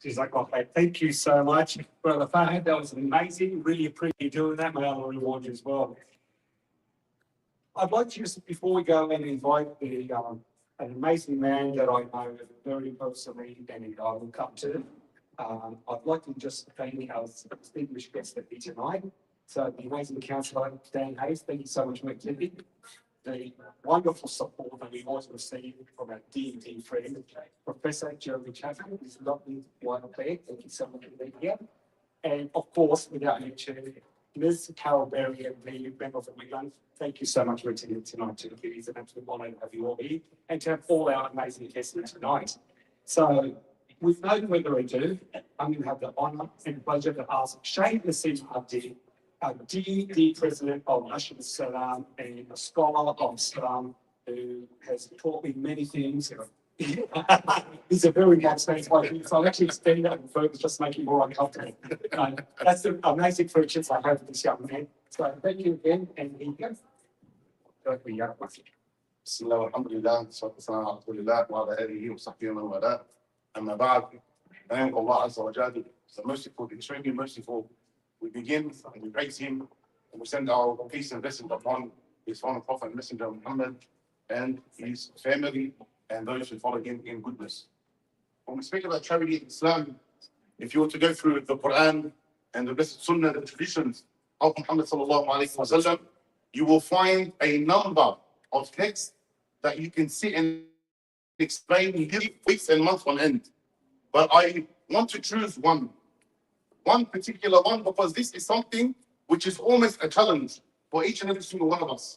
Thank you so much, Brother Fahad. That was amazing. Really appreciate you doing that. May Allah reward you as well. I'd like to just, before we go and invite an amazing man that I know very personally and I look up to. I'd like to just thank our distinguished guest that here tonight. So the amazing councillor, Dan Hayes, thank you so much for attending. The wonderful support that we always receive from our D&D friend, Professor Jeremy Chapman, is lovely one there. Thank you so much for being here. And of course, without you, Chair, Ms. Carol Berry and the member of Midland, thank you so much for attending tonight too. It is an absolute honour to have you all here and to have all our amazing guests here tonight. So, with no further ado, I'm going to have the honour and pleasure to ask Shane Nassim Abdi, our D President of Ashab Salam and a scholar of Islam who has taught me many things. He's a very nice man, so I'm actually standing up and further just make him more uncomfortable. That's the amazing features I have with this young man. So thank you again, and here you go. بسم الله والحمد لله والصلاة والسلام على رسول الله وعلى آله وصحبه ومن والاه. أما بعد, thank Allah Azza wa Jalla, the merciful, extremely merciful. We begin and we praise Him and we send our peace and blessings upon His Honored Prophet Messenger Muhammad and his family and those who follow him in goodness. When we speak about charity in Islam, if you were to go through the Quran and the blessed Sunnah, the traditions of Muhammad sallallahu alaihi wasallam, you will find a number of texts that you can see and explain weeks and months on end. But I want to choose one particular one, because this is something which is almost a challenge for each and every single one of us.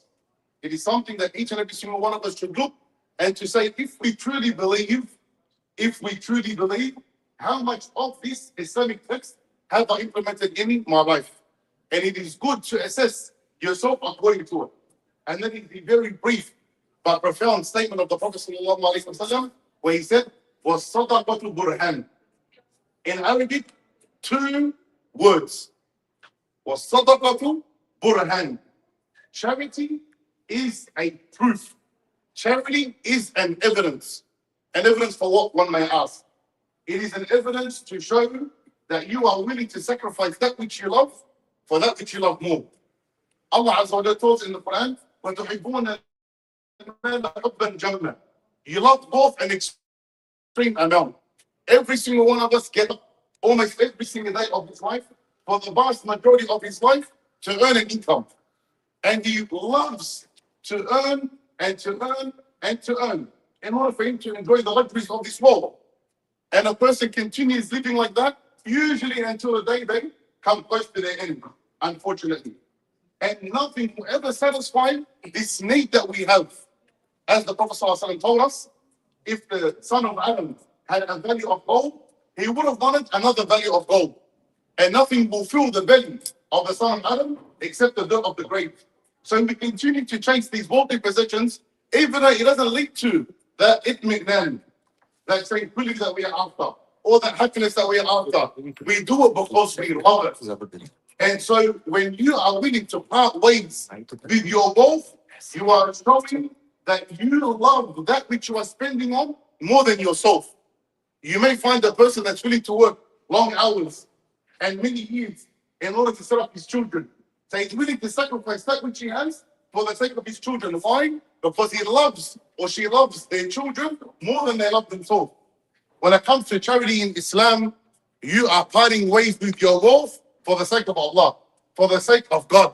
It is something that each and every single one of us should look and to say, if we truly believe, how much of this Islamic text have I implemented in my life? And it is good to assess yourself according to it. And then the very brief but profound statement of the Prophet ﷺ, where he said, was sadaqatu burhan. In Arabic, 2 words. Was sadaqatu burhan. Charity is a proof. Charity is an evidence. An evidence for what, one may ask. It is an evidence to show that you are willing to sacrifice that which you love for that which you love more. Allah Azza wa Jalla tells in the Quran, وَتُحِبُّونَ الْمَالَ حُبًّا جَمًّا. You love both an extreme amount. Every single one of us get up almost every single day of his life, for the vast majority of his life, to earn an income. And he loves to earn and to earn and to earn in order for him to enjoy the luxuries of this world. And a person continues living like that, usually until the day they come close to their end, unfortunately. And nothing will ever satisfy this need that we have. As the Prophet ﷺ told us, if the son of Adam had a value of gold, he would have wanted another value of gold. And nothing will fill the belly of the son of Adam except the dirt of the grave. So we continue to chase these worldly possessions, even though it doesn't lead to that itmi'nan, that tranquility that we are after, or that happiness that we are after. We do it because we love it. And so when you are willing to part ways with your wealth, you are showing that you love that which you are spending on more than yourself. You may find a person that's willing to work long hours and many years in order to set up his children. So he's willing to sacrifice that which he has for the sake of his children. Why? Because he loves or she loves their children more than they love themselves. When it comes to charity in Islam, you are parting ways with your wealth for the sake of Allah, for the sake of God.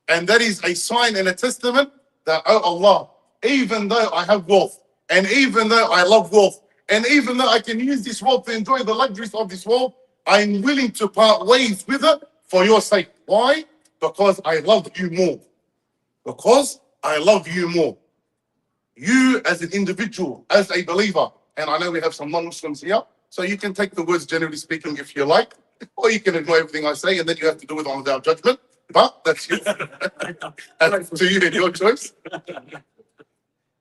And that is a sign and a testament that, oh Allah, even though I have wealth, and even though I love wealth, and even though I can use this wealth to enjoy the luxuries of this world, I'm willing to part ways with it for your sake. Why? Because I love you more. Because I love you more. You as an individual, as a believer, and I know we have some non-Muslims here, so you can take the words generally speaking if you like, or you can ignore everything I say and then you have to do it on without judgment. But that's you. That's to you and your choice.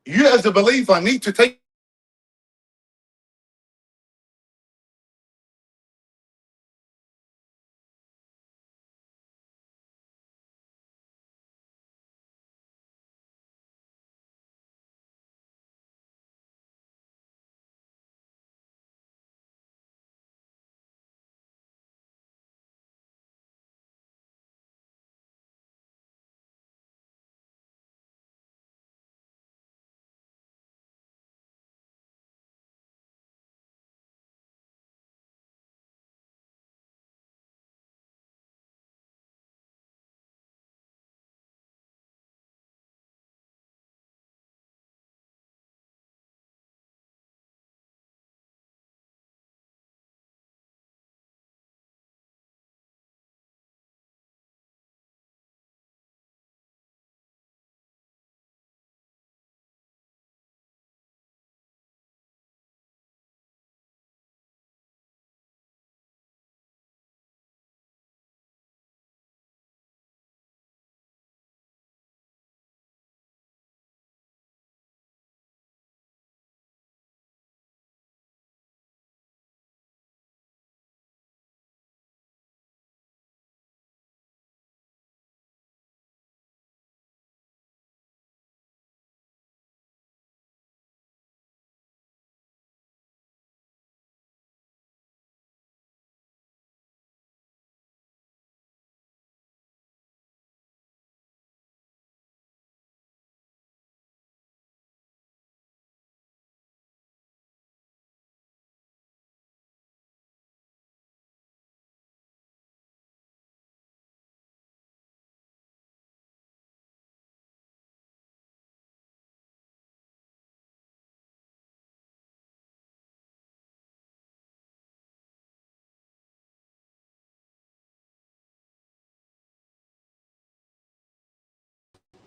You as a believer need to take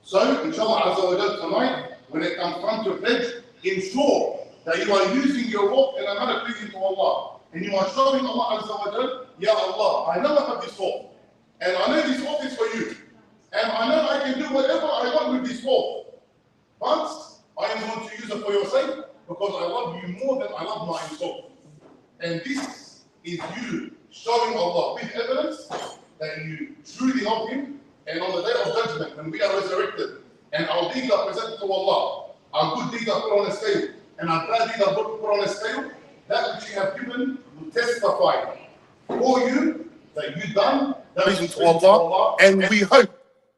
So, inshallah Azza wa Jal, tonight, when it comes time to pledge, ensure that you are using your wealth in a manner pleasing to Allah. And you are showing Allah Azza wa Jal, Ya Allah, I know I have this wealth. And I know this wealth is for you. And I know I can do whatever I want with this wealth. But I am going to use it for your sake because I love you more than I love myself. And this is you showing Allah with evidence that you truly love Him. And on the day of judgment, when we are resurrected and our deeds are presented to Allah, our good deeds are put on a scale and our bad deeds are put on a scale, that which you have given will testify for you that you've done that is to Allah. And we hope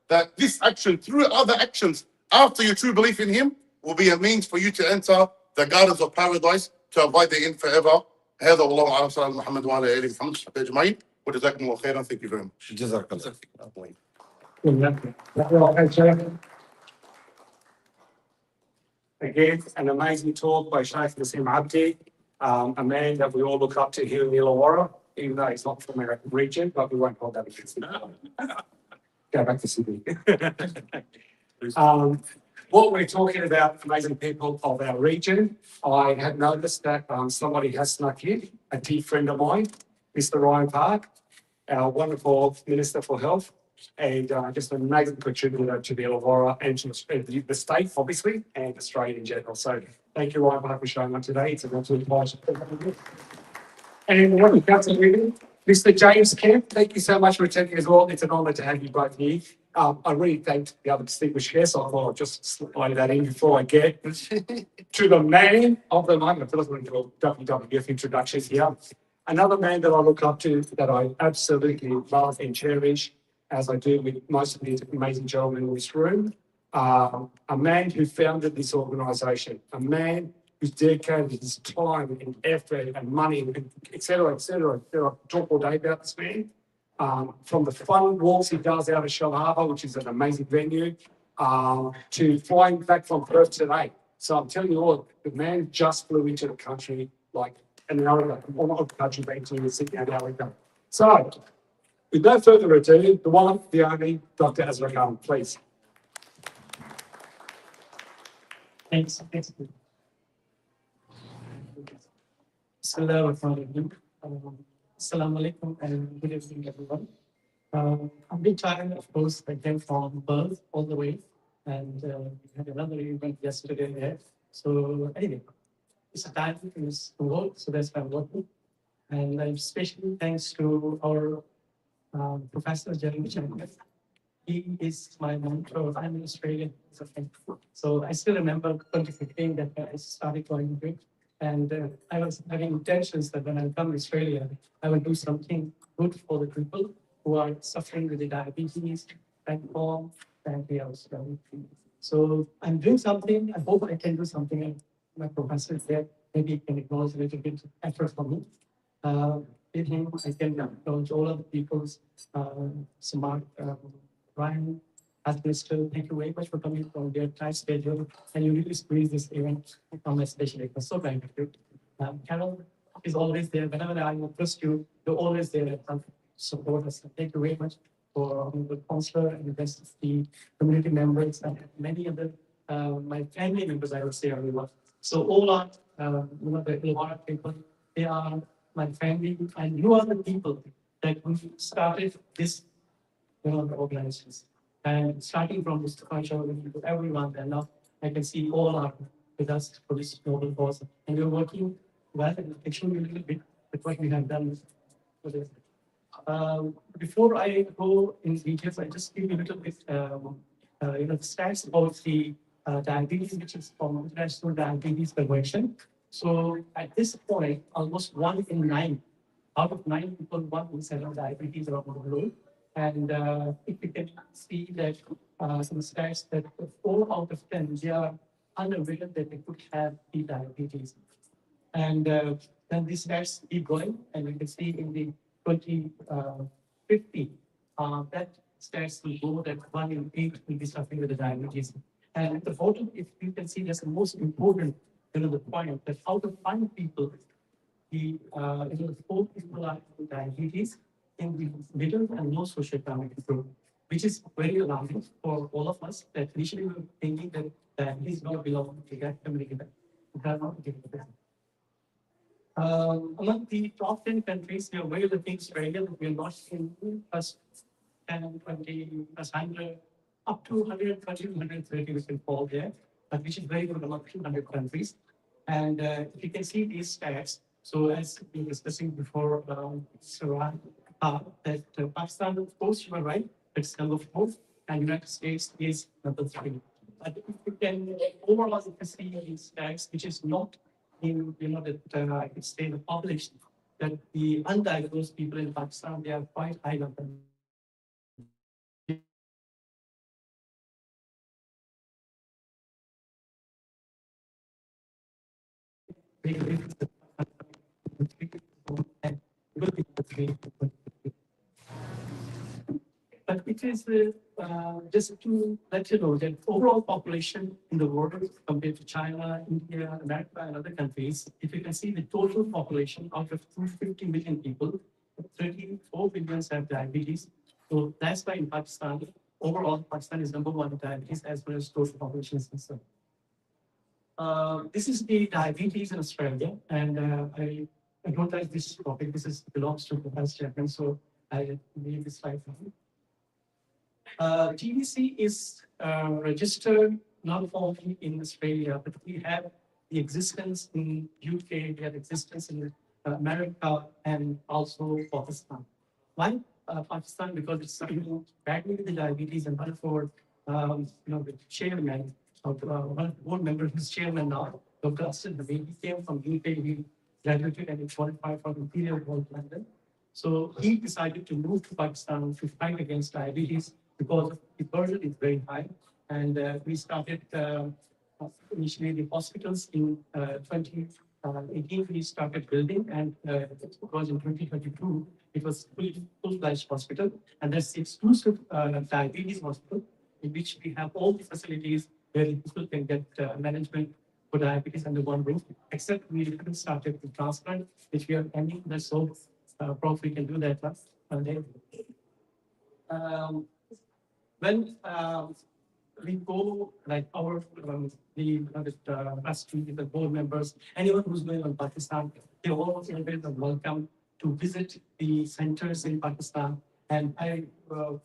that this action, through other actions, after your true belief in Him, will be a means for you to enter the gardens of paradise to abide therein forever. هذا والله أعلم. صلى الله محمد وعلى آله محمد أجمعين وجزاكم الله خيرا. Thank you very much. جزاك الله. Again, an amazing talk by Sheikh Nasim Abdi, a man that we all look up to here in Illawarra, even though he's not from our region, but we won't hold that against him. Go back to Sydney. What we're talking about, amazing people of our region, I have noticed that somebody has snuck in, a dear friend of mine, Mr. Ryan Park, our wonderful Minister for Health, and just an amazing contributor to the Illawarra and to the state, obviously, and Australia in general. So thank you, Ryan Park, for showing up today. It's an absolute pleasure. And what we council meeting, Mr. James Kemp, thank you so much for attending as well. It's an honour to have you both here. I really thanked the other distinguished guests. I thought I'd just slide that in before I get to the man of the moment. I feel like we're going to do a WWF introduction here. Another man that I look up to, that I absolutely love and cherish, as I do with most of these amazing gentlemen in this room, a man who founded this organisation, a man who's dedicated his time and effort and money, et cetera, et cetera. I talk all day about this man. From the fun walks he does out of Shell Harbour, which is an amazing venue, to flying back from Perth today. So I'm telling you all, the man just flew into the country like an hour ago, well, not the country, but into Sydney an hour ago. So, with no further ado, the one, the only, Dr. Azra Khan, please. Thanks. Assalamu alaikum and good evening, everyone. I've been chatting, of course, I came from Perth all the way, and we had another event yesterday there. So anyway, it's a time to work, so that's why I'm working. And I'm especially thanks to our Professor Jeremy Champion. He is my mentor. I'm in Australia. So I still remember 2015 that I started going to it. And I was having intentions that when I come to Australia, I will do something good for the people who are suffering with the diabetes, type 4, pancreas. So I'm doing something. I hope I can do something. And my professor is there. Maybe he can acknowledge a little bit effort for me. With him, I can acknowledge all of the people's Sarmad, Ryan, Mr. Thank you very much for coming from their tight schedule, and you really squeeze this event from my special request. So thank you. Carol is always there. Whenever I request you, you're always there to support us. Thank you very much for the counselor and the rest of the community members and many other my family members, I would say, everyone. So all are the lot people, they are my family, and you are the people that started this the organizations. And starting from Mr. Kanshaw to everyone, and now I can see all are with us for this noble cause. And we're working well, and I'll show you a little bit with what we have done for this. Before I go in details, I just give you a little bit, stats about the diabetes, which is from International Diabetes Convention. So at this point, almost 1 in 9 out of 9 people, 1 in 7 diabetes around the world. And if you can see that some stats that 4 out of 10, they are unaware that they could have the diabetes. And then these stats keep going, and you can see in the 2050, that stats will go that 1 in 8 will be suffering with the diabetes. And at the bottom, if you can see, that's the most important, the point that out of 5 people, the 4 people are with diabetes in the middle and low socioeconomic group. which is very alarming for all of us. That initially we were thinking that diabetes not belong to that community. It does not belong to that. Among the top 10 countries, we are very looking Australia, we are not in first 10, 20, plus 100, up to 120, 130 we can fall there, but which is very good among 200 countries. And if you can see these stats, so as we were discussing before, Sarmad, that Pakistan, of course, you are right, it's number 4, and United States is number 3. But if you can overall you can see these stats, which is not in, that I could say the population, that the undiagnosed people in Pakistan, they are quite high number. But it is just to let you know that overall population in the world compared to China, India, America, and other countries, if you can see the total population out of 250 million people, 34 billion have diabetes. So that's why in Pakistan, overall, Pakistan is number 1 in diabetes as far as total population is concerned. This is the diabetes in Australia, and I don't like this topic. This belongs to the Vice Chairman, so I leave this slide for you. GBC is registered not only in Australia, but we have the existence in UK, we have existence in America, and also Pakistan. Why Pakistan? Because it's badly with the diabetes, and one for the chairman of one of the board members, who's chairman now, Dr. Asad Nabi, he came from UK, he graduated and he qualified from Imperial College London. So he decided to move to Pakistan to fight against diabetes because the burden is very high. And we started initially the hospitals in 2018. We started building, and it was in 2022. It was full-fledged hospital, and that's the exclusive diabetes hospital in which we have all the facilities where people can get management for diabetes under one roof. Except we haven't started the transplant, which we are ending. That's so probably we can do that one day. When we go like our the board members, anyone who's going on Pakistan, they all celebrate the welcome to visit the centers in Pakistan. And I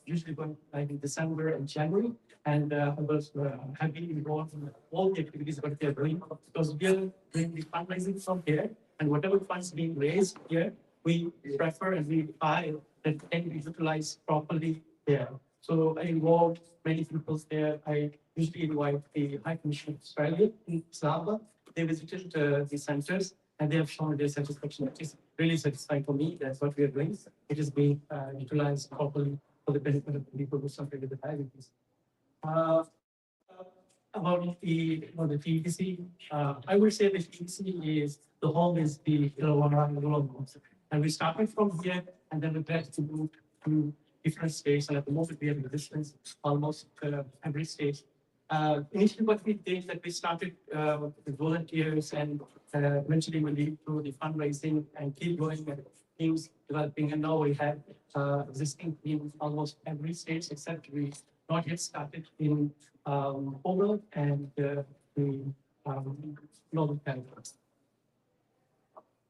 usually go like in December and January, and I was heavily involved in all the activities that they're doing, because we are doing the fundraising from here, and whatever funds being raised here, we prefer and we buy that can be utilized properly there. So I involved many people there. I usually invite the High Commission of Australia in Islamabad. They visited the centers, and they have shown their satisfaction. It is really satisfying for me. That's what we are doing. It is being utilized properly for the benefit of the people who suffer with the diabetes. About the TTC, I would say the TTC is the home is the Wollongong, and we started from here, and then we tried to move to different states, and at the moment we have resistance almost every state. Initially, what we did that we started with volunteers, and eventually we lead to the fundraising and keep going and teams developing. And now we have existing teams almost every state, except we not yet started in Poland and the Northern Canada.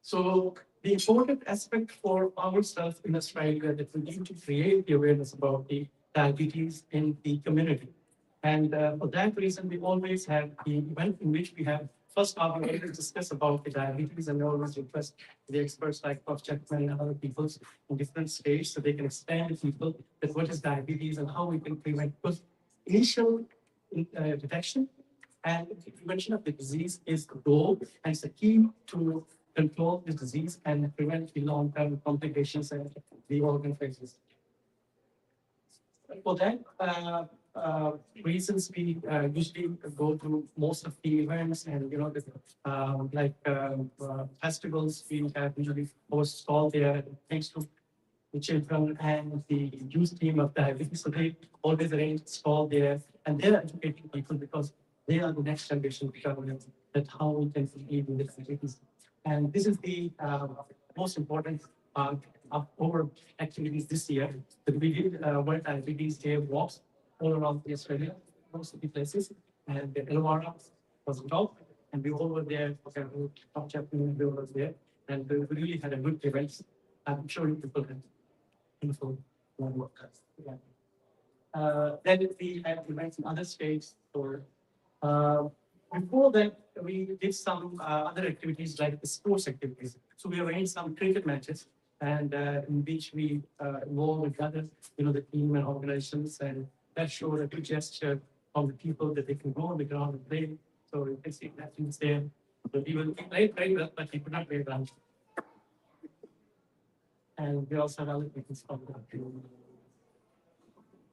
So the important aspect for ourselves in Australia that we need to create the awareness about the diabetes in the community. And for that reason, we always have the event in which we have first off, we always discuss about the diabetes, and we always request the experts like Prof. Jackman and other people in different states so they can explain to people that what is diabetes and how we can prevent. Because initial detection and prevention of the disease is the goal, and it's the key to control this disease and prevent the long-term complications and the organ failures. For that reasons, we usually go to most of the events, and festivals. We have usually host stall there thanks to the children and the youth team of diabetes. So they always arrange stall there, and they're educating people because they are the next generation government that how we can live with this diabetes. And this is the most important over activities this year. But we did World Diabetes Day walks all around Australia, most of the places, and the Illawarra was on top, and we all were there. Top chapter we were there, and we really had a good event. I'm sure you people had info. Yeah. Then we had events in other states. Or before that, we did some other activities like the sports activities. So we arranged some cricket matches, and in which we involved with other, the team and organizations, and that showed a good gesture of the people that they can go on the ground and play. So you can see that things there. So we played very well, but we could not play well. And we also have other things from that.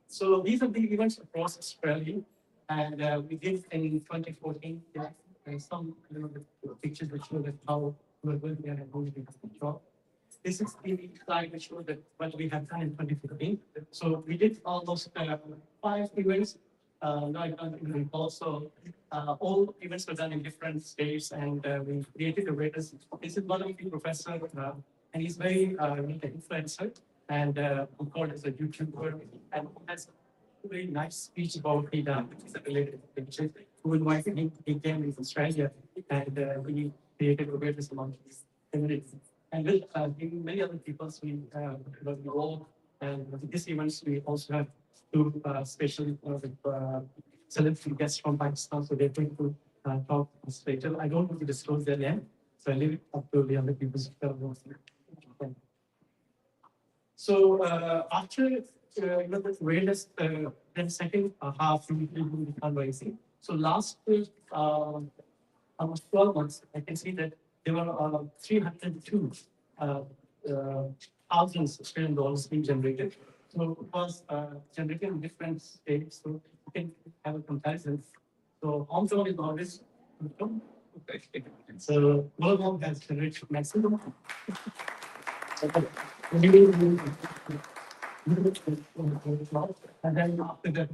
So these are the events across Australia, and we did in 2014. And some the pictures which show that how we're going to have a job. This is the slide which shows that what we have done in 2015. So we did almost 5 events. No, I can't even recall. So all events were done in different states, and we created awareness. This is one of the professors, and he's very an influencer, and we call it as a YouTuber, and he has a very nice speech about the which is related to pictures. Who invited him? He came in Australia, and we created awareness among these communities. And with many other people, we were involved. And with these events, we also have 2 special celebrity guests from Pakistan. So they're going to talk to us later. I don't want to disclose their name, so I leave it up to the other people. So after the awareness, then second half, we will do the fundraising. So last almost 12 months, I can see that there were 302 thousands Australian dollars being generated. So it was generated in different states, so you can have a comparison. So Hong Kong is always so Wollongong has generated maximum. And then after that,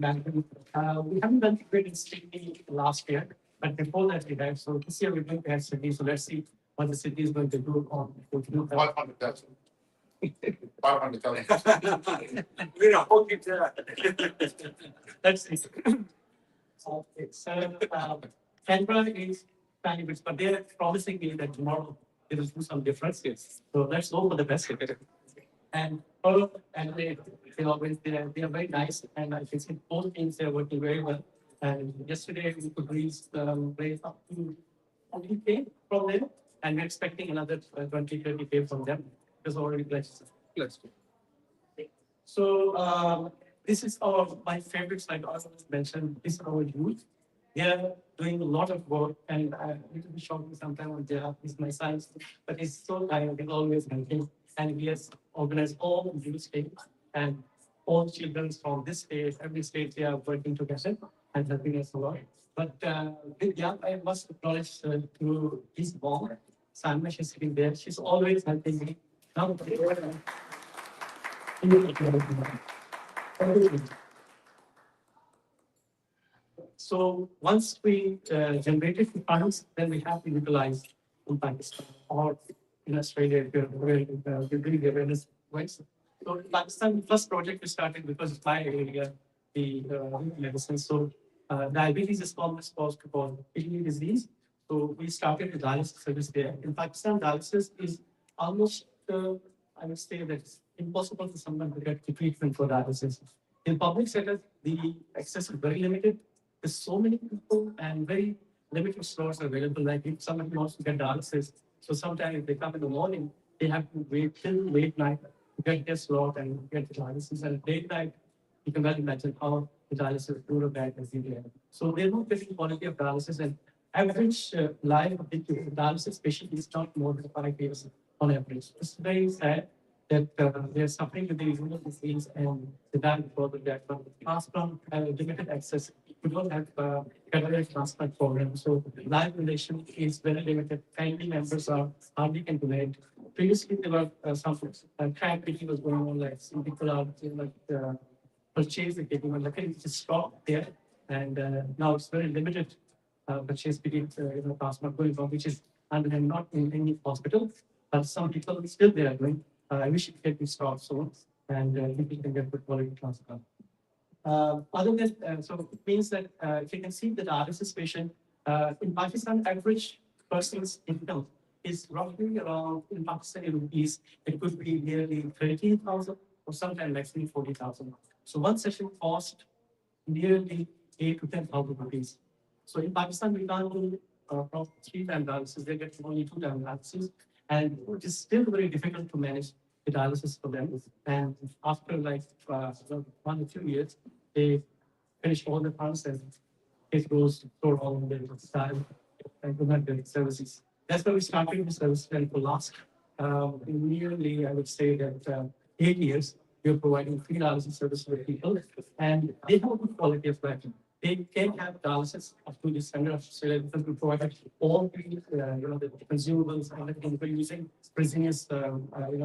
we haven't done great in Sydney last year, but before that we had. So this year we're going to have Sydney. So let's see what the city is going to do on. 500,000. 500,000. We're not hoping to that. That's it. Okay, so Canberra is tiny bits, but they're promising me that tomorrow they will do some differences. So let's hope for the best. And they always they are very nice, and I can see both teams they are working very well. And yesterday we could raise up to 20K from them, and we're expecting another 20-30K from them. There's already pledged. So this is my favorite slide. I also mentioned this is our youth. They are doing a lot of work, and I need to be shocking sometimes when they is my science, but he's so kind. He's always helping, and he has organized all the youth states and all children from this state, every state they are working together and helping us a lot. But yeah, I must acknowledge to his mom, Sarmad, she's sitting there. She's always helping me. Now, so once we generated the funds, then we have to utilize in Pakistan or in Australia where we're doing the awareness. Right? So in Pakistan, the first project we started because it's my area, the medicine. So diabetes is almost caused by kidney disease. So we started the dialysis service there. In Pakistan, dialysis is almost, I would say that it's impossible for someone to get the treatment for dialysis. In public sector, the access is very limited. There's so many people and very limited slots available. Like if somebody wants to get dialysis, so sometimes if they come in the morning, they have to wait till late night to get their slot and get the dialysis. And late night, you can well imagine how the dialysis is good or bad as the day. So there's no getting quality of dialysis, and average life of the dialysis patient is not more than 5 years on average. It's very sad that they're suffering with the renal disease and the die before the death. Transplant have limited access. We don't have cadaveric transplant program, so live relation is very limited. Family members are hardly can donate. Previously, there were some track meeting was going on, like some people are purchase the kidney, but luckily it's stopped there, and now it's very limited purchase period, transplant going on, which is and not in any hospital, but some people still they are doing. I wish it could be stopped soon, and people can get good quality transplant. Other than so it means that if you can see that dialysis patient in Pakistan, average person's income is roughly around in Pakistani rupees. It could be nearly 13,000 or sometimes maximum 40,000. So one session cost nearly 8 to 10,000 rupees. So in Pakistan, we can't do from 3 time dialysis. They get only 2 time dialysis, and it is still very difficult to manage the dialysis for them. And after like 1 or 2 years, they finish all the funds and it goes for all the time and provide the services. That's why we started the service and for last nearly, I would say that 8 years, we're providing free dialysis service for people, and they have a good quality of life. They can have dialysis up to the standard of Australia because we provide all the consumables and everything. We're using Fresenius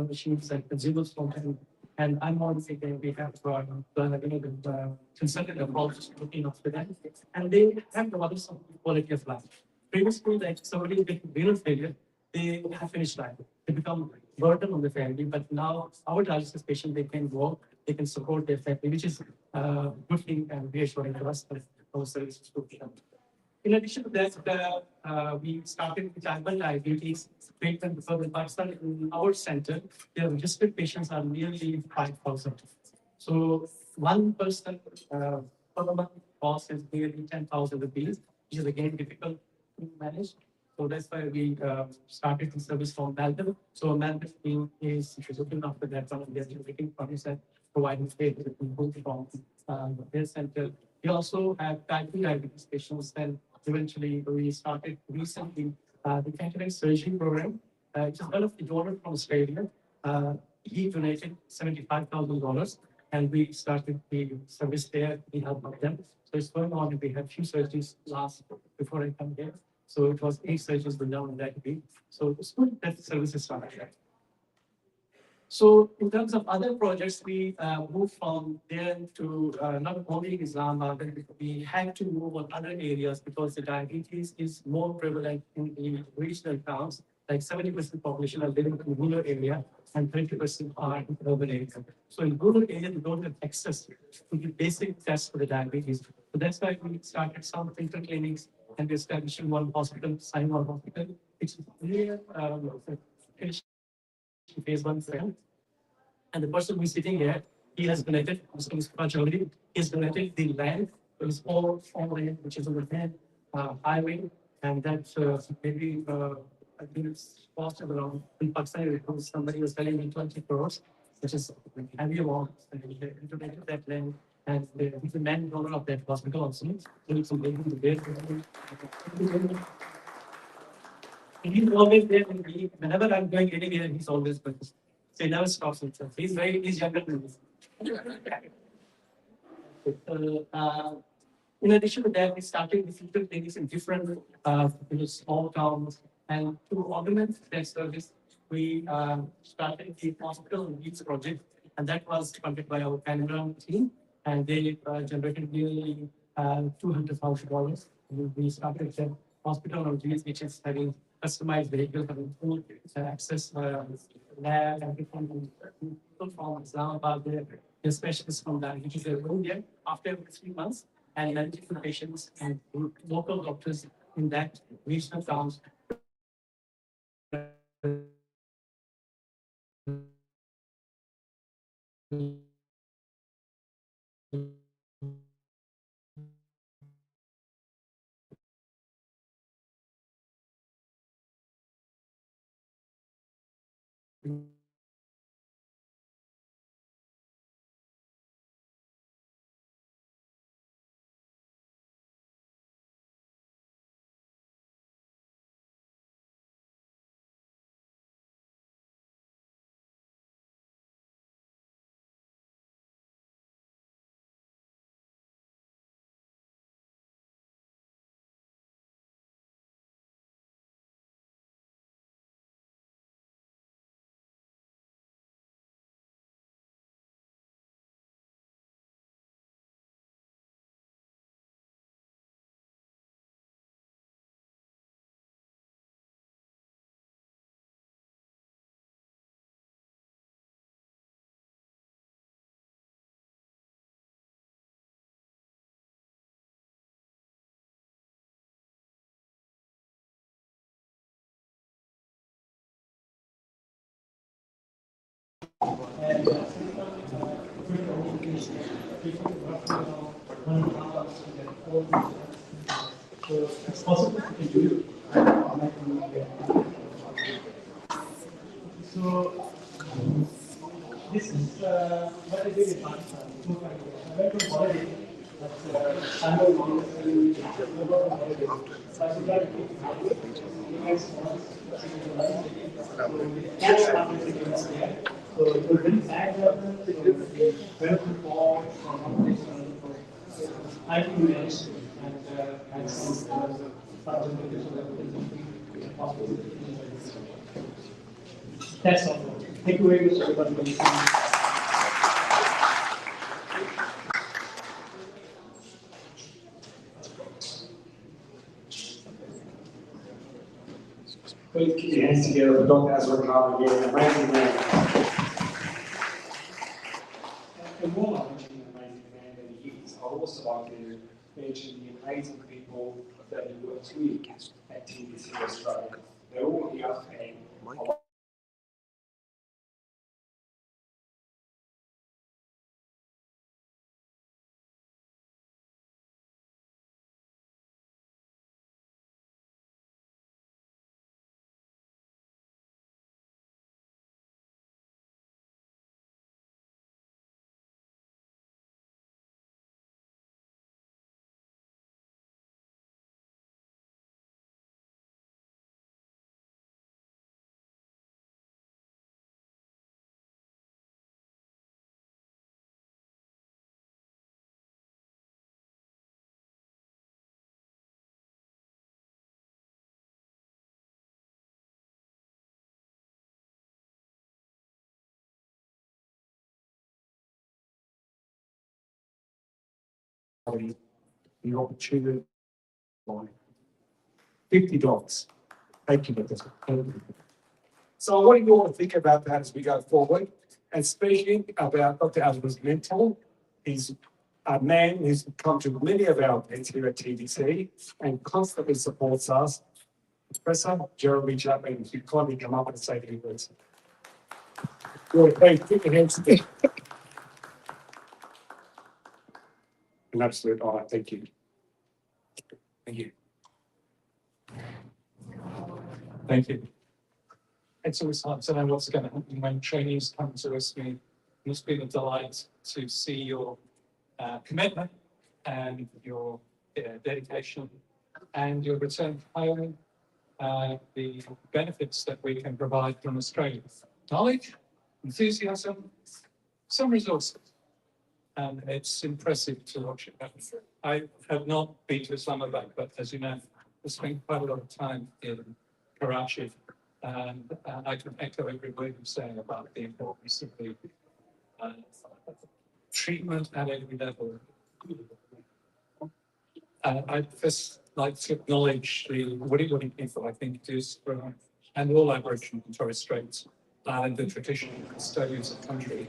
machines and consumables from them. And I'm already thinking we have the consultant approach looking after them, and they have provided some quality of life. Previously, like somebody with renal failure, they have finished life. They become burden on the family, but now our dialysis patient, they can work, they can support their family, which is good thing and reassuring to us that our services will be done. In addition to that, we started with urban diabetes treatment for the Pakistan in our center. The registered patients are nearly 5,000. So one person per month cost is nearly 10,000 rupees, which is again difficult to manage. So that's why we started the service from Melbourne. So Melbourne team is looking after that one, and they're generating funds and providing care to people from their center. We also have type 2 diabetes patients, and eventually we started recently the cataract surgery program. It is one of the donor from Australia. He donated $75,000, and we started the service there. We helped them. So it's going on. We had few surgeries last before I come here. So it was 8 surgeries were done on that week. So it's good that the service is started. So in terms of other projects, we moved from there to not only Islamabad, but we had to move on other areas because the diabetes is more prevalent in the regional towns. Like 70% population are living in rural area and 20% are in urban area. So in rural area, they don't have access to the basic tests for the diabetes. So that's why we started some filter clinics and we're establishing one hospital, Sarmad Hospital, which is near phase 1 failed. And the person who's sitting here, he has donated, he has donated the land, it is all land, which is on the land highway, and that's maybe, I think it's cost of around, in Pakistan, somebody was telling me 20 crores, which is a heavy amount, and he donated that land, and he's the main owner of that hospital also. So it's amazing to get. He's always there with me. Whenever I'm going anywhere, he's always with us. So he never stops himself. He's younger than me. In addition to that, we started the filter clinics in different small towns. And to augment that service, we started the hospital needs project. And that was funded by our Canada team. And they generated nearly $200,000. We started the hospital on wheels, which is having customized vehicles, having full access lab and different people from Islamabad, the specialists from that, which is a room there after 3 months, and then different patients and local doctors in that regional towns. And so it's possible to do. So this is what I did in Pakistan. I went to holiday, but I know honestly, I got on holiday. So I decided to take holiday. That's happened there. So it was very sad. So we went to fall from I think we managed and some that's all. Thank you very much, everybody. Please keep your hands together for Dr. Azra again. Amazing man. And while I mention the amazing man that he is, I also like to mention the amazing people that he works with at TBC Australia. They're all here and the opportunity by $50. Thank you, Dr. So what do you all think about that as we go forward? And speaking about Dr. Azra's mentor, he's a man who's come to many of our events here at TDC and constantly supports us. Professor Jeremy Chapman, if you kindly come up and say a few words. Well, please put your hands together. An absolute honor. Thank you. Thank you. Thank you. It's always hard to know what's going to happen when trainees come to us. It's been a delight to see your commitment and your dedication and your return home, the benefits that we can provide from Australia. Knowledge, enthusiasm, some resources. And it's impressive to watch it happen. I have not been to Islamabad, but as you know, I spent quite a lot of time in Karachi. And I can echo every word you're saying about the importance of the treatment at every level. I'd first like to acknowledge the Wollongong people, I think it is, and all Aboriginal and Torres Strait Islander traditional custodians of country,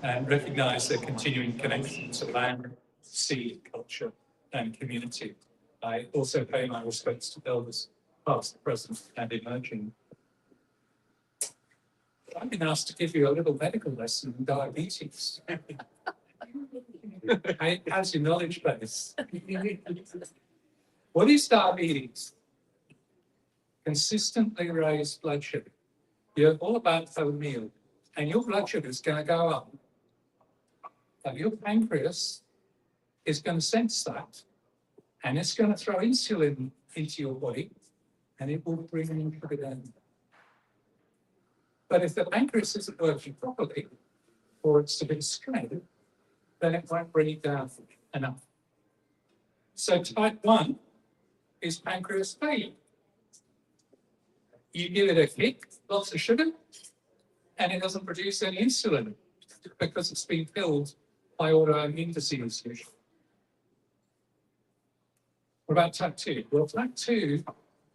and recognise their continuing connection to land, sea, culture, and community. I also pay my respects to elders, past, present, and emerging. I've been asked to give you a little medical lesson on diabetes. How's your knowledge base? What is diabetes? Consistently raised blood sugar. You're all about to have a meal, and your blood sugar is going to go up. But your pancreas is going to sense that, and it's going to throw insulin into your body, and it will bring your sugar down. But if the pancreas isn't working properly, or it's a bit strained, then it won't bring it down enough. So type 1 is pancreas failure. You give it a kick, lots of sugar, and it doesn't produce any insulin because it's been killed by autoimmune disease usually. What about type 2? Well, type 2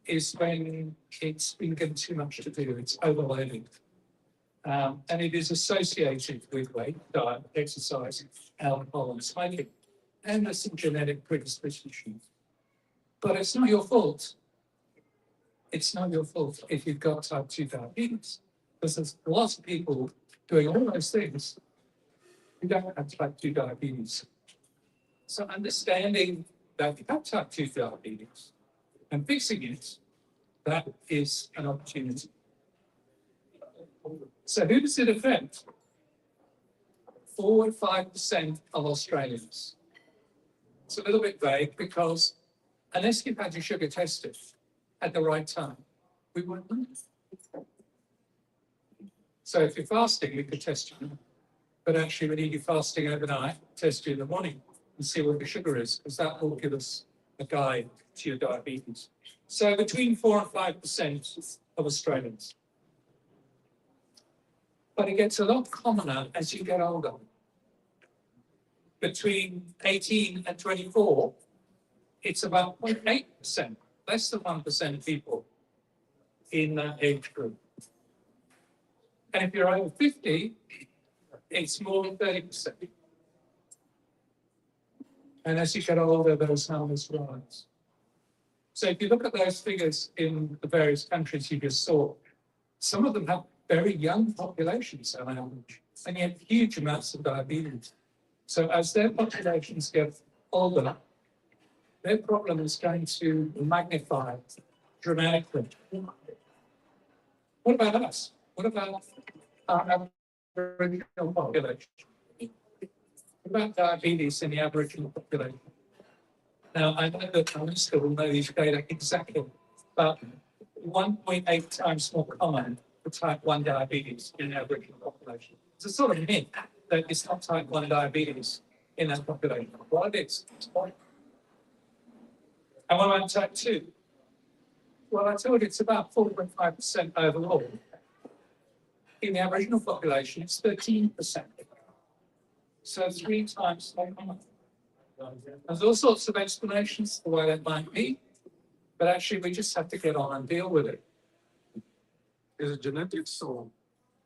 is when it's been given too much to do, it's overloaded. And it is associated with weight, diet, exercise, alcohol, and smoking. And there's some genetic predispositions. But it's not your fault. It's not your fault if you've got type 2 diabetes, because there's lots of people doing all those things, you don't have type 2 diabetes. So understanding that you have type 2 diabetes and fixing it, that is an opportunity. So who does it affect? 4 or 5% of Australians. It's a little bit vague because unless you've had your sugar tested at the right time, we won't know. So if you're fasting, we could test you. But actually, we need you fasting overnight, test you in the morning and see what your sugar is, because that will give us a guide to your diabetes. So between 4 and 5% of Australians. But it gets a lot commoner as you get older. Between 18 and 24, it's about 0.8%, less than 1% of people in that age group. And if you're over 50, it's more than 30%. And as you get older, those numbers rise. So if you look at those figures in the various countries you just saw, some of them have very young populations on average, and yet huge amounts of diabetes. So as their populations get older, their problem is going to magnify dramatically. What about us? What about our Aboriginal population? What about diabetes in the Aboriginal population? Now, I know that the Minister will know these data exactly, but 1.8 times more common for type 1 diabetes in the Aboriginal population. It's a sort of myth that it's not type 1 diabetes in that population. Well, it is. And what about type 2? Well, I told you it's about 4.5% overall. In the Aboriginal population, it's 13%. So 3 times more common. There's all sorts of explanations for why that might be, but actually we just have to get on and deal with it. Is it genetics or?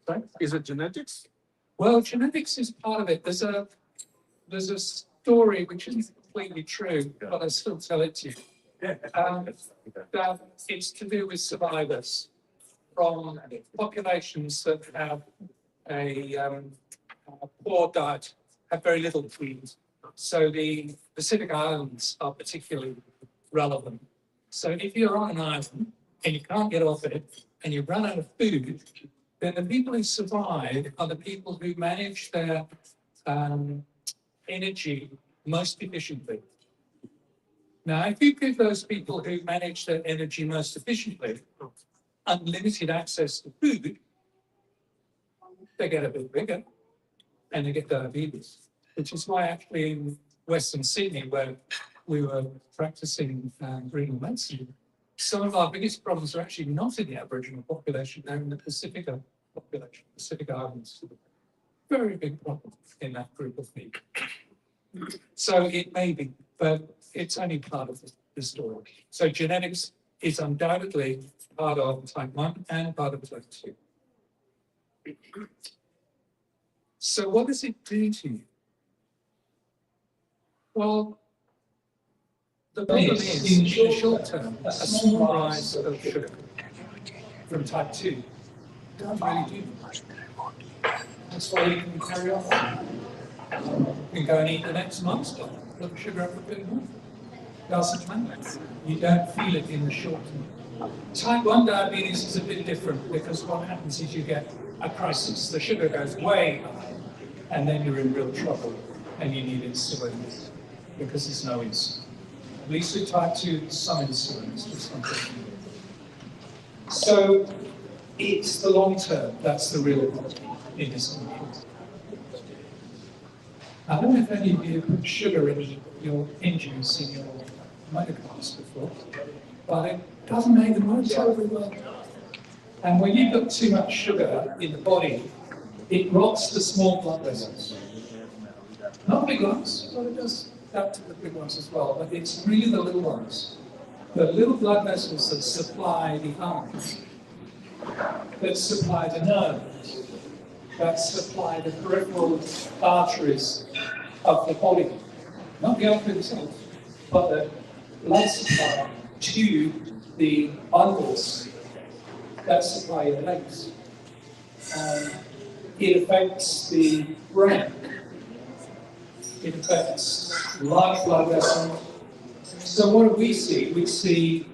Sorry? Is it genetics? Well, genetics is part of it. There's a story which isn't completely true, but I still tell it to you. That it's to do with survivors from populations that have a poor diet, have very little food. So the Pacific Islands are particularly relevant. So if you're on an island and you can't get off it and you run out of food, then the people who survive are the people who manage their energy most efficiently. Now, if you give those people who manage their energy most efficiently unlimited access to food, they get a bit bigger and they get diabetes, which is why actually in Western Sydney, where we were practicing renal medicine, some of our biggest problems are actually not in the Aboriginal population, they're in the Pacific population, Pacific Islands. Very big problem in that group of people. So it may be, but it's only part of the story. So genetics is undoubtedly part of type 1 and part of type 2. So what does it do to you? Well, the problem is, in the short term, a small rise of sugar from type 2 doesn't really do much. That's why you can carry on. You can go and eat the next monster, put sugar up a bit more. Doesn't matter. You don't feel it in the short term. Type 1 diabetes is a bit different because what happens is you get a crisis. The sugar goes way up, and then you're in real trouble, and you need insulin because there's no insulin. At least with type 2, some insulin is just something. So it's the long term that's the real problem in this country. I don't know if any of you put sugar in your engines in your motorcars before, but it doesn't make them work terribly well. And when you've got too much sugar in the body, it rots the small blood vessels. Not big ones, but it does that to the big ones as well, but it's really the little ones. The little blood vessels that supply the arms, that supply the nerves, that supply the peripheral arteries of the body. Not the artery itself, but the blood supply to the bundles that supply your legs. It affects the brain. It affects large blood vessels. So what do we see? We see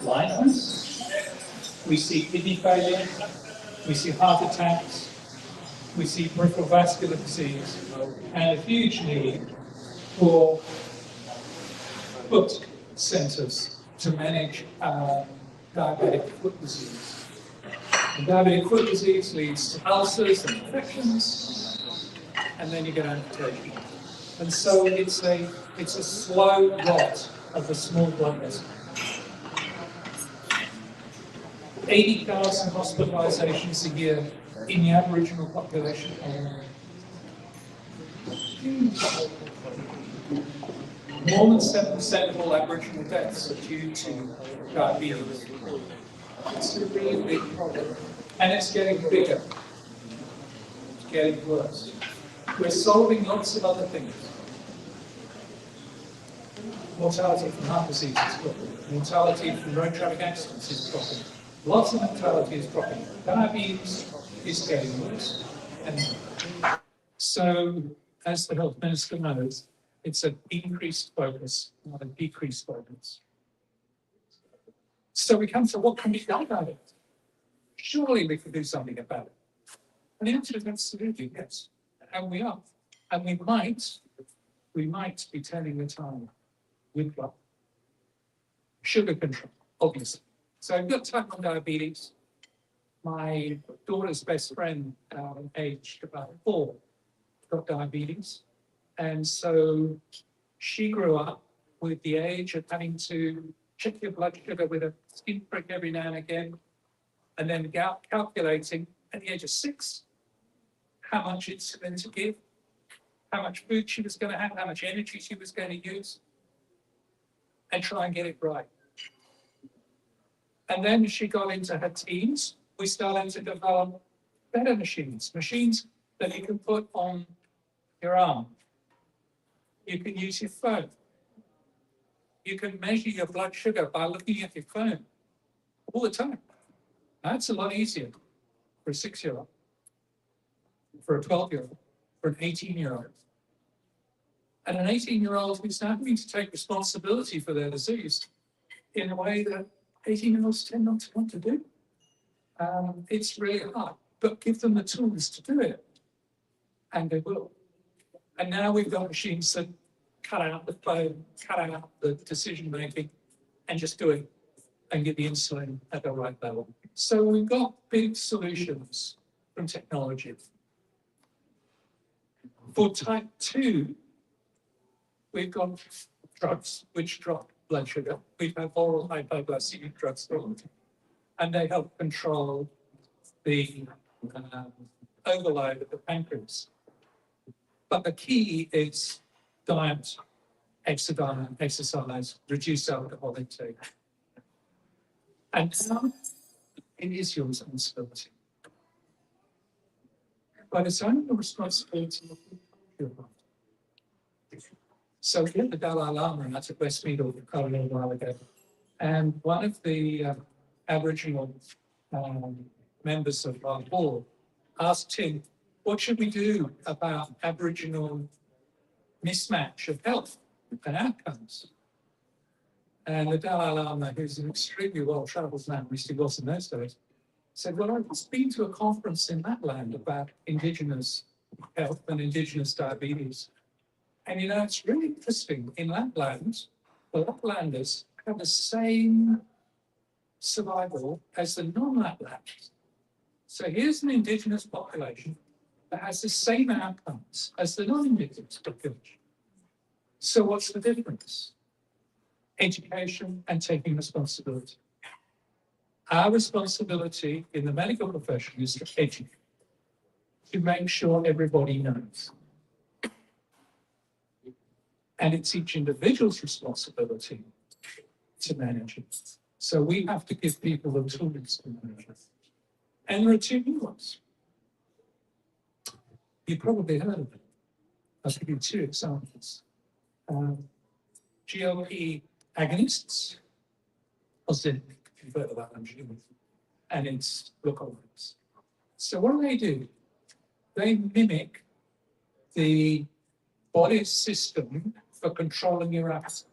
blindness, we see kidney failure, we see heart attacks, we see peripheral vascular disease, and a huge need for foot centres to manage diabetic foot disease. And diabetic foot disease leads to ulcers and infections, and then you get amputation. And so it's a slow rot of the small blood vessel. 80,000 hospitalisations a year in the Aboriginal population alone. More than 7% of all Aboriginal deaths are due to diabetes. It's a really big problem. And it's getting bigger. It's getting worse. We're solving lots of other things. Mortality from heart disease is dropping. Mortality from road traffic accidents is dropping. Lots of mortality is dropping. Diabetes is getting worse. And so, as the health minister knows, it's an increased focus, not a decreased focus. So we come to what can be done about it. Surely we can do something about it. And the answer is absolutely yes. And we are. And we might be turning the time with blood. Sugar control, obviously. So I've got type 1 diabetes. My daughter's best friend, aged about 4, got diabetes. And so she grew up with the age of having to check your blood sugar with a skin prick every now and again, and then calculating at the age of 6 how much insulin to give, how much food she was going to have, how much energy she was going to use, and try and get it right. And then as she got into her teens, we started to develop better machines that you can put on your arm. You can use your phone. You can measure your blood sugar by looking at your phone all the time. That's a lot easier for a 6-year-old, for a 12-year-old, for an 18-year-old. And an 18-year-old who's now having to take responsibility for their disease in a way that 18-year-olds tend not to want to do. It's really hard, but give them the tools to do it, and they will. And now we've got machines that cut out the phone, cut out the decision making, and just do it and get the insulin at the right level. So we've got big solutions from technology. For type 2, we've got drugs which drop blood sugar. We have oral hypoglycemic drugs, and they help control the overload of the pancreas. But the key is diet, exercise, reduce alcohol intake. And now it is your responsibility. But it's only your responsibility of your heart. So here the Dalai Lama at a Westmead a little while ago, and one of the Aboriginal members of our board asked him, what should we do about Aboriginal mismatch of health and outcomes? And the Dalai Lama, who's an extremely well-travelled man, at least he was in those days, said, well, I've been to a conference in that land about Indigenous health and Indigenous diabetes. And you know, it's really interesting. In Lapland, the Laplanders have the same survival as the non-Laplanders. So here's an Indigenous population that has the same outcomes as the non-Indigenous population. So what's the difference? Education and taking responsibility. Our responsibility in the medical profession is to educate, to make sure everybody knows. And it's each individual's responsibility to manage it. So we have to give people the tools to manage it. And there are 2 new ones. You probably heard of them. I'll give you 2 examples. GLP agonists, Ozempic, you've heard about them, and it's glucose. So what do? they mimic the body's system for controlling your appetite.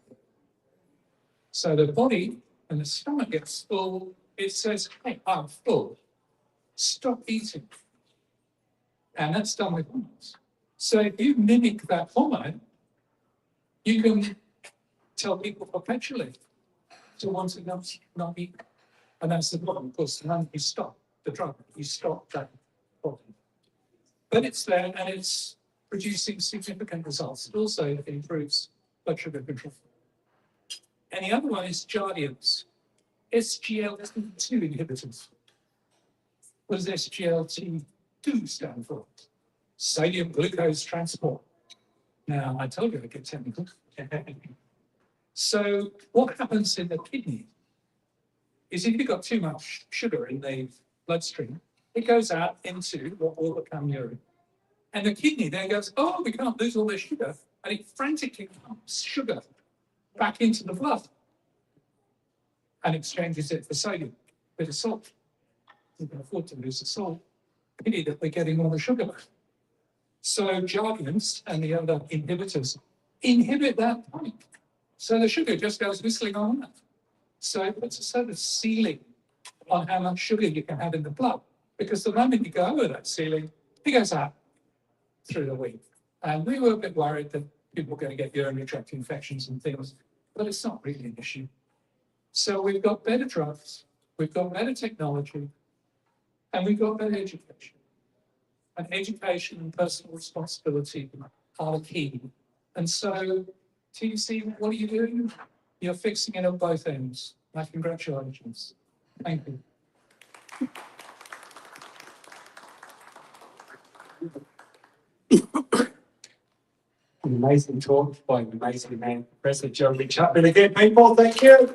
So the body and the stomach gets full, it says, hey, I'm full, stop eating. And that's done with hormones. So if you mimic that hormone, you can tell people perpetually to want to not eat. And that's the problem, of course, the moment you stop the drug, you stop that problem. But it's there and it's producing significant results. It also improves blood sugar control. And the other one is Jardiance, SGLT2 inhibitors. What does SGLT2 stand for? Sodium glucose transport. Now, I told you I get technical. So what happens in the kidney is if you've got too much sugar in the bloodstream, it goes out into what will become urine. And the kidney then goes, oh, we can't lose all this sugar. And it frantically pumps sugar back into the blood and exchanges it for sodium, a bit of salt. We can afford to lose the salt. Pity that we're getting all the sugar back. So Jardiance and the other inhibitors inhibit that point. So the sugar just goes whistling on. So it puts a sort of ceiling on how much sugar you can have in the blood. Because the moment you go over that ceiling, it goes out through the week. And we were a bit worried that people were going to get urinary tract infections and things, but it's not really an issue. So we've got better drugs, we've got better technology, and we've got better education. And education and personal responsibility are the key. And so, TC, what are you doing? You're fixing it on both ends. My congratulations. Thank you. An amazing talk by an amazing man, Professor Jeremy Chapman. Again, people, thank you.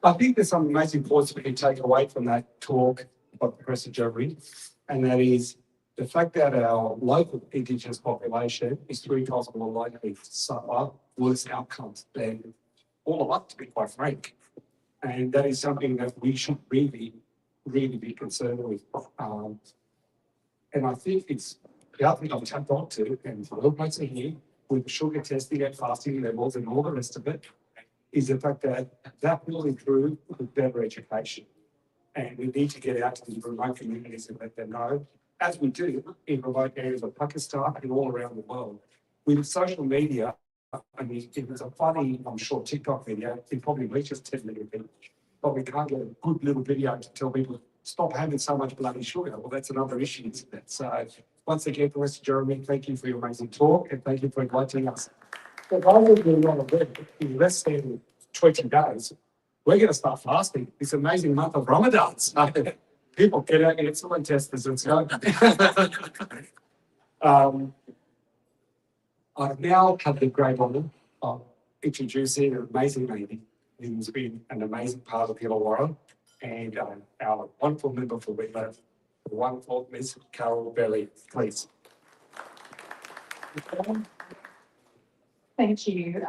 I think there's some amazing points we can take away from that talk by Professor Jeremy, and that is the fact that our local Indigenous population is 3 times more likely to suffer worse outcomes than all of us, to be quite frank. And that is something that we should really be concerned with. And I think it's the other thing I've tapped onto, and for all folks in here, with sugar testing and fasting levels and all the rest of it, is the fact that that will improve with better education. And we need to get out to these remote communities and let them know, as we do in remote areas of Pakistan and all around the world. With social media, I mean, if it's a funny, I'm sure, TikTok video, it probably reaches 10 million people. But we can't get a good little video to tell people, stop having so much bloody sugar. Well, that's another issue, isn't it? So once again, Professor Jeremy, thank you for your amazing talk and thank you for inviting us. If I was doing on a web in less than 20 days, we're going to start fasting. This amazing month of Ramadan. So people get out and get insulin testers and so I've now had the great honour of introducing an amazing lady who's been an amazing part of Illawarra and our wonderful member for Whitland, the wonderful Ms. Carol Belly, please. Thank you.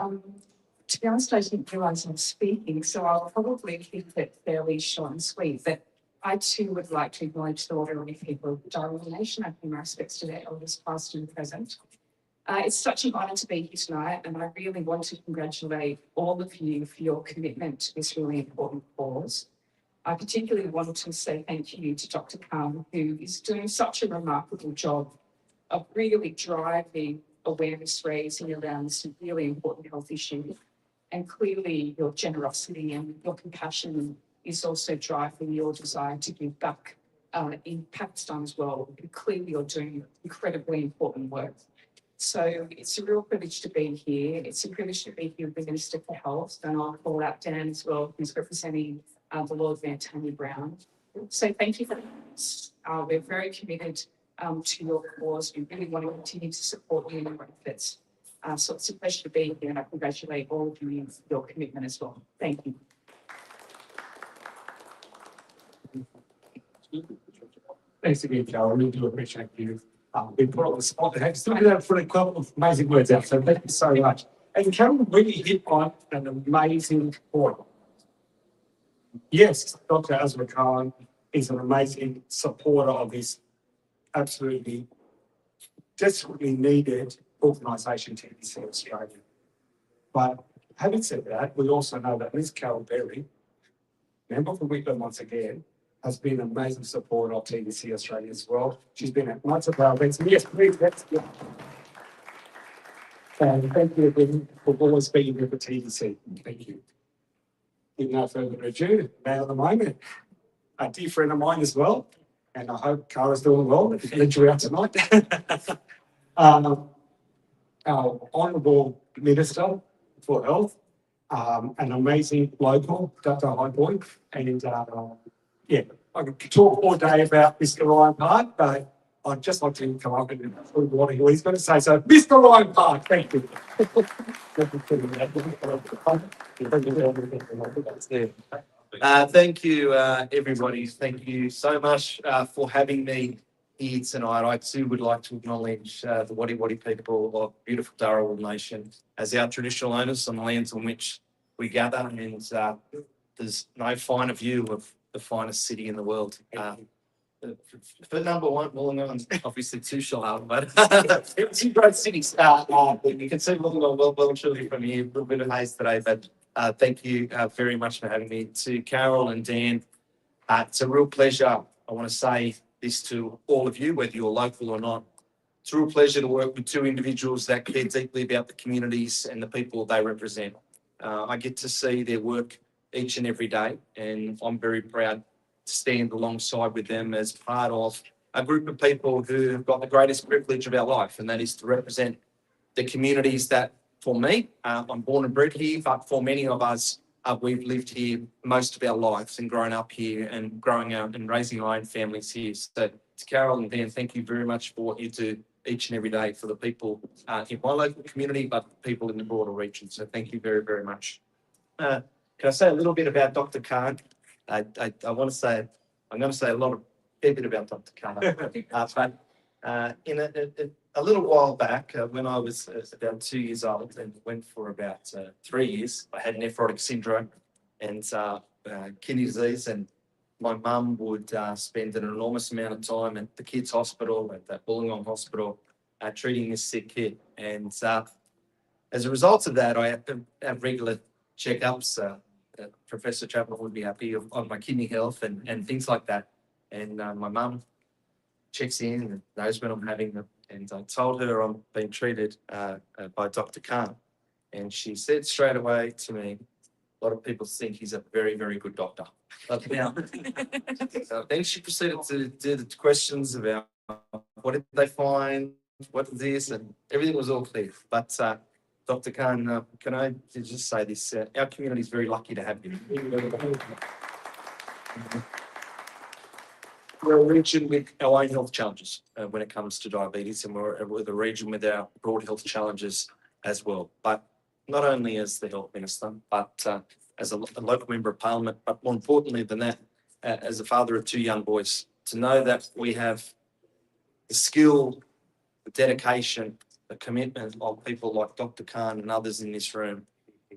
To be honest, I didn't realise I'm speaking, so I'll probably keep it fairly short and sweet. But I too would like to acknowledge the ordinary people of the Darwin Nation. I pay my respects to their elders, past and present. It's such an honour to be here tonight, and I really want to congratulate all of you for your commitment to this really important cause. I particularly want to say thank you to Dr. Khan, who is doing such a remarkable job of really driving awareness raising around this really important health issue. And clearly your generosity and your compassion is also driving your desire to give back in Pakistan as well. And clearly you're doing incredibly important work. So it's a real privilege to be here. It's a privilege to be here with the Minister for Health, and I'll call out Dan as well, who's representing the Lord Mayor Tanya Brown. So thank you for this. We're very committed to your cause. We really want to continue to support you in your efforts. So it's a pleasure to be here, and I congratulate all of you for your commitment as well. Thank you. Thanks again, Carol. I really do appreciate you being put on the spot there. Still had that for a couple of amazing words out, so thank you so much. And Carol really hit on an amazing point. Yes, Dr. Azra Khan is an amazing supporter of this absolutely desperately needed organisation, TDC Australia. But having said that, we also know that Ms. Carol Berry, member for Whitlam once again, has been an amazing supporter of TDC Australia as well. She's been at lots of our events. Yes, please, let's go. And thank you again for always being with the TDC. Thank you. With no further ado, man of the moment, a dear friend of mine as well, and I hope Cara's doing well. If you let you out tonight. Our Honourable Minister for Health, an amazing local, Dr. Highboy, and yeah, I could talk all day about Mr. Ryan Park, but I'd just like to come up and include what he's going to say. So, Mr. Ryan Park, thank you. Thank you, everybody. Thank you so much for having me here tonight. I too would like to acknowledge the Wadi Wadi people of beautiful Dharawal Nation as our traditional owners on the lands on which we gather, and there's no finer view of the finest city in the world. For number one, Wollongong, obviously too shallow, but it's a great city. You can see Wollongong well and truly from here. A little bit of haze today, but thank you very much for having me. To Carol and Dan, it's a real pleasure. I want to say this to all of you, whether you're local or not. It's a real pleasure to work with two individuals that care deeply about the communities and the people they represent. I get to see their work each and every day, and I'm very proud to stand alongside with them as part of a group of people who have got the greatest privilege of our life, and that is to represent the communities that, for me, I'm born and bred here, but for many of us, we've lived here most of our lives and grown up here and growing up and raising our own families here. So to Carol and Dan, thank you very much for what you do each and every day for the people in my local community, but people in the broader region. So thank you very, very much. Can I say a little bit about Dr. Khan? I want to say, I'm going to say a bit about Dr. Khan. But in a little while back, when I was about 2 years old and went for about 3 years, I had nephrotic syndrome and kidney disease, and my mum would spend an enormous amount of time at the kids' hospital, at the Wollongong hospital, treating this sick kid. And as a result of that, I had to have regular checkups. Professor Chapman would be happy of my kidney health and things like that. And my mum checks in and knows when I'm having them. And I told her I'm being treated by Dr. Khan. And she said straight away to me, a lot of people think he's a very, very good doctor. But now, then she proceeded to do the questions about what did they find, what is this, and everything was all clear. But Dr. Khan, can I just say this? Our community is very lucky to have you. We're a region with our own health challenges when it comes to diabetes, and we're the region with our broad health challenges as well. But not only as the health minister, but as a local member of parliament, but more importantly than that, as a father of 2 young boys, to know that we have the skill, the dedication, the commitment of people like Dr. Khan and others in this room.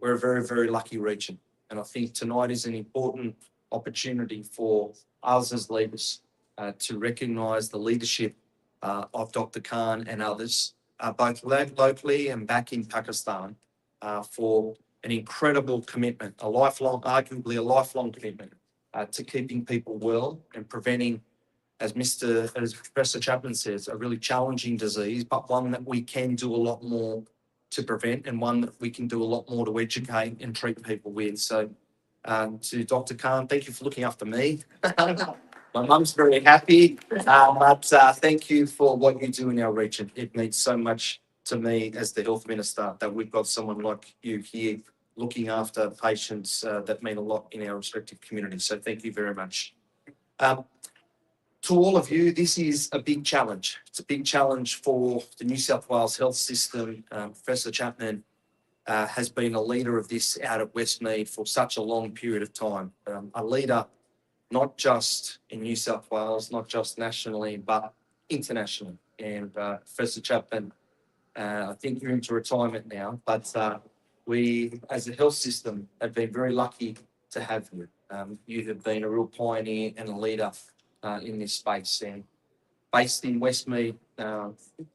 We're a very, very lucky region. And I think tonight is an important opportunity for us as leaders to recognise the leadership of Dr. Khan and others, both locally and back in Pakistan, for an incredible commitment, arguably a lifelong commitment to keeping people well and preventing, as Professor Chapman says, a really challenging disease, but one that we can do a lot more to prevent and one that we can do a lot more to educate and treat people with. So to Dr. Khan, thank you for looking after me. My mum's very happy, but thank you for what you do in our region. It means so much to me as the health minister that we've got someone like you here looking after patients that mean a lot in our respective communities. So thank you very much. To all of you, this is a big challenge. It's a big challenge for the New South Wales health system. Professor Chapman has been a leader of this out at Westmead for such a long period of time. A leader not just in New South Wales, not just nationally, but internationally. And Professor Chapman, I think you're into retirement now, but we as a health system have been very lucky to have you. You have been a real pioneer and a leader in this space. And based in Westmead,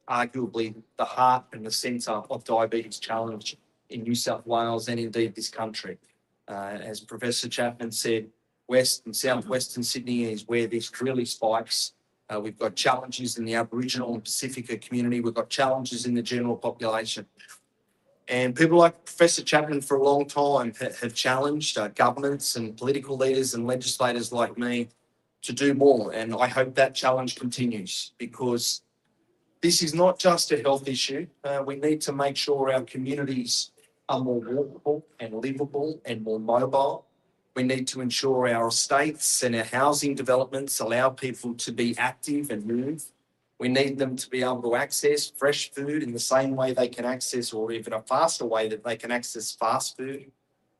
arguably the heart and the centre of diabetes challenge in New South Wales and indeed this country. As Professor Chapman said, West and Southwestern Sydney is where this really spikes. We've got challenges in the Aboriginal and Pacifica community. We've got challenges in the general population. And people like Professor Chapman for a long time have challenged governments and political leaders and legislators like me to do more. And I hope that challenge continues, because this is not just a health issue. We need to make sure our communities are more walkable and livable and more mobile. We need to ensure our estates and our housing developments allow people to be active and move. We need them to be able to access fresh food in the same way they can access, or even a faster way that they can access fast food.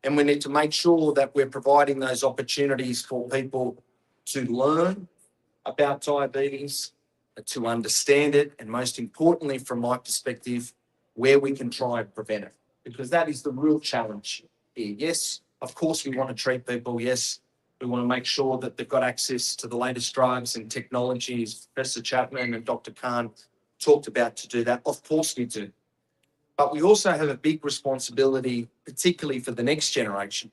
And we need to make sure that we're providing those opportunities for people to learn about diabetes, to understand it, and most importantly, from my perspective, where we can try and prevent it. Because that is the real challenge here. Yes, of course we want to treat people. Yes, we want to make sure that they've got access to the latest drugs and technologies. Professor Chapman and Dr. Khan talked about to do that. Of course we do. But we also have a big responsibility, particularly for the next generation,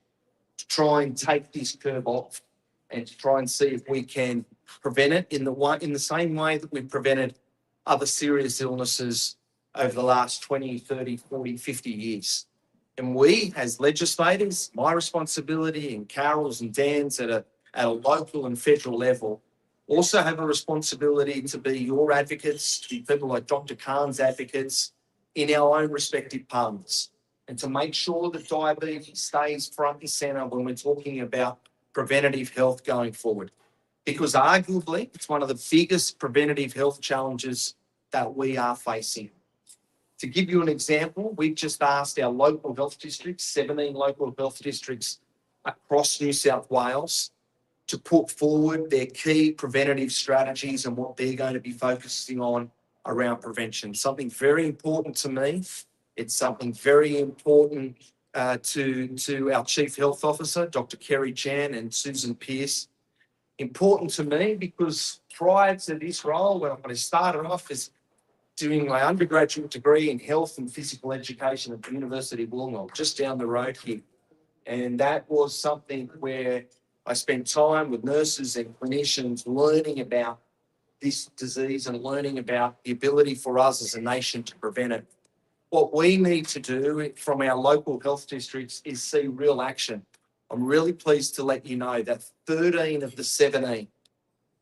to try and take this curve off and to try and see if we can prevent it in the same way that we've prevented other serious illnesses over the last 20, 30, 40, 50 years. And we, as legislators, my responsibility, and Carol's and Dan's at a local and federal level, also have a responsibility to be your advocates, to be people like Dr. Khan's advocates in our own respective parliaments, and to make sure that diabetes stays front and centre when we're talking about preventative health going forward. Because arguably, it's one of the biggest preventative health challenges that we are facing. To give you an example, we've just asked our local health districts, 17 local health districts across New South Wales, to put forward their key preventative strategies and what they're going to be focusing on around prevention. Something very important to me. It's something very important to our Chief Health Officer, Dr. Kerry Chan and Susan Pearce. Important to me because prior to this role, when I started off as doing my undergraduate degree in health and physical education at the University of Wollongong, just down the road here. And that was something where I spent time with nurses and clinicians learning about this disease and learning about the ability for us as a nation to prevent it. What we need to do from our local health districts is see real action. I'm really pleased to let you know that 13 of the 17,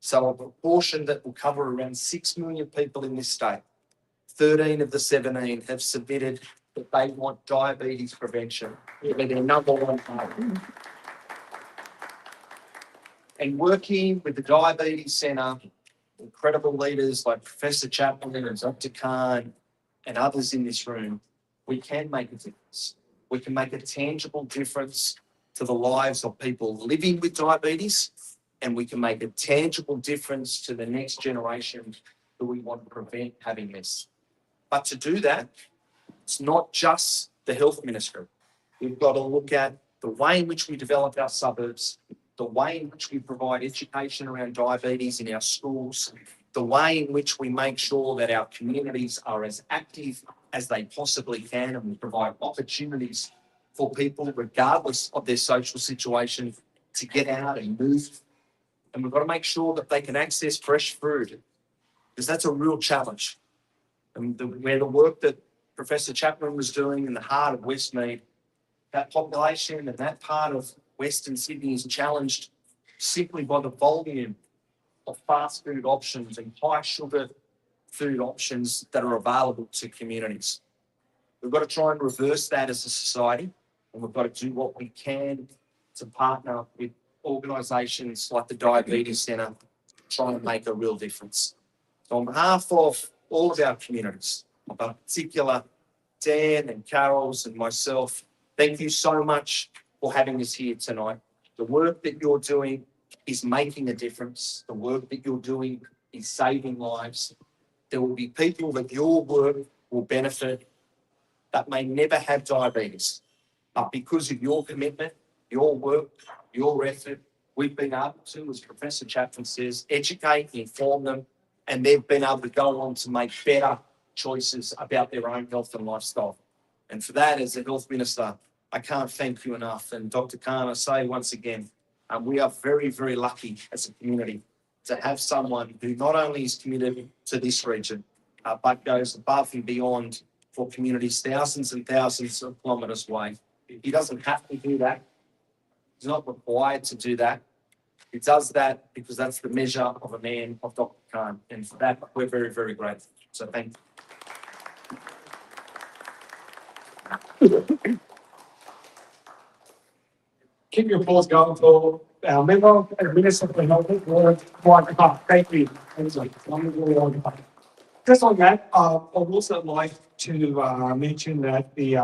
so a proportion that will cover around 6 million people in this state, 13 of the 17 have submitted that they want diabetes prevention. They're their number one priority. And working with the Diabetes Centre, incredible leaders like Professor Chapman and Dr. Khan and others in this room, we can make a difference. We can make a tangible difference to the lives of people living with diabetes, and we can make a tangible difference to the next generation who we want to prevent having this. But to do that, it's not just the health ministry. We've got to look at the way in which we develop our suburbs, the way in which we provide education around diabetes in our schools, the way in which we make sure that our communities are as active as they possibly can, and we provide opportunities for people, regardless of their social situation, to get out and move. And we've got to make sure that they can access fresh food, because that's a real challenge. And where the work that Professor Chapman was doing in the heart of Westmead, that population and that part of Western Sydney is challenged simply by the volume of fast food options and high sugar food options that are available to communities. We've got to try and reverse that as a society, and we've got to do what we can to partner with organisations like the Diabetes Centre to try and make a real difference. So on behalf of all of our communities, in particular Dan and Carol's and myself, thank you so much for having us here tonight. The work that you're doing is making a difference. The work that you're doing is saving lives. There will be people that your work will benefit that may never have diabetes, but because of your commitment, your work, your effort, we've been able to, as Professor Chapman says, educate, inform them, and they've been able to go on to make better choices about their own health and lifestyle. And for that, as a health minister, I can't thank you enough. And Dr. Khan, I say once again, we are very, very lucky as a community to have someone who not only is committed to this region, but goes above and beyond for communities thousands and thousands of kilometres away. He doesn't have to do that. He's not required to do that. He does that because that's the measure of a man of Dr. Khan. And for that, we're very, very grateful. So thank you. Keep your applause going for our member and Minister for Health, Warren Clark. Thank you. Just on that, I'd also like to mention that the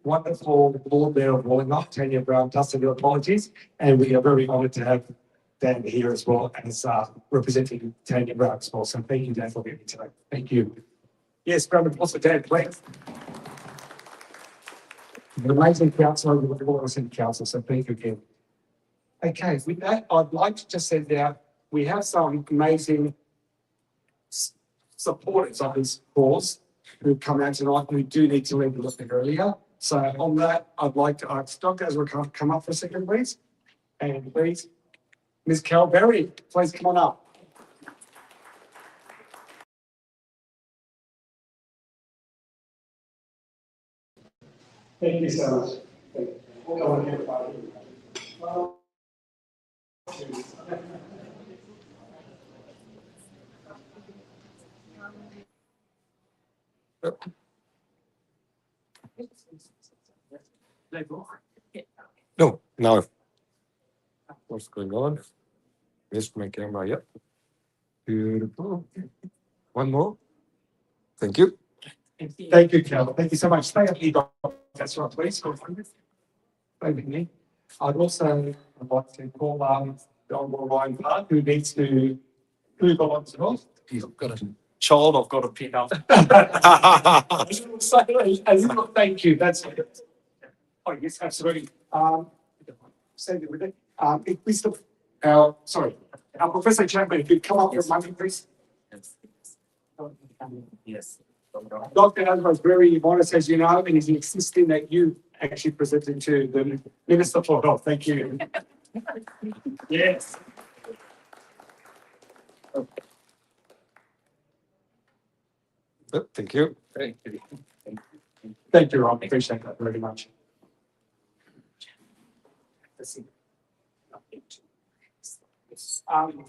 wonderful board there of Wollongong, Tanya Brown, does send her apologies, and we are very honoured to have Dan here as well as representing Tanya Brown as well. So thank you, Dan, for being here today. Thank you. Yes, round of applause for Dan, please. An amazing council over the Wollongong City Council, so thank you again. Okay, with that, I'd like to just send out, we have some amazing supporters of this cause who come out tonight. We do need to leave a little bit earlier. So on that, I'd like to ask Dr. Ezra to come up for a second, please. And please, Ms. Carol Berry, please come on up. Thank you so much. Thank you. No, now. What's going on? Where's my camera? Yeah. Beautiful. One more. Thank you. Thank you, Carol. Thank you so much. Stay up here, Dr. That's right, please. Stay with me. I'd also like to call the Honourable Ryan Park, who needs to move on as well. You've got a child I've got to pick up. Thank you. That's it. Oh, yes, absolutely. Send it with it. If Mr. Sorry, our Professor Chapman, if you'd come up for a moment, please. Yes. Dr. Ezra was very modest, as you know, and is insisting that you actually presented to the Minister for Health. Thank you. Yes. Thank you. Thank you. Thank you, Rob. Appreciate that very much.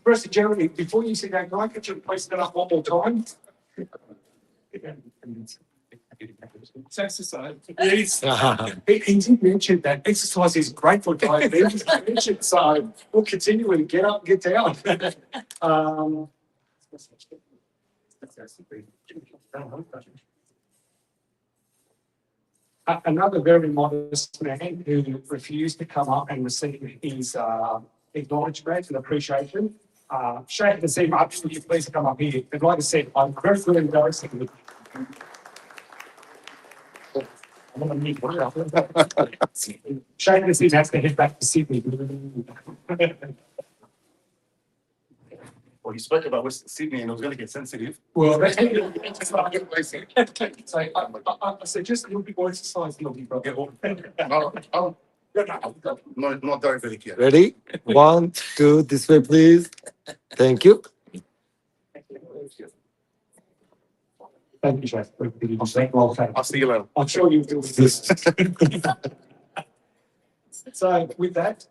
First, Jeremy, before you sit down, can I get you to place that up one more time? It's exercise. Yes. He did mention that exercise is great for diabetes. So we'll continue and get up, get down. Another very modest man who refused to come up and receive his acknowledgement and appreciation. Shane, to see much, would you please come up here? And like I said, I'm very good embarrassing with Shane has to head back to Sydney. Well, you spoke about Western Sydney and it was going to get sensitive. Well, so I suggest a little bit more exercise, little bit, brother. No, not very clear. Ready? 1, 2, this way, please. Thank you. Thank you, Chef. I'll see you later. I'm sure you will. So with that.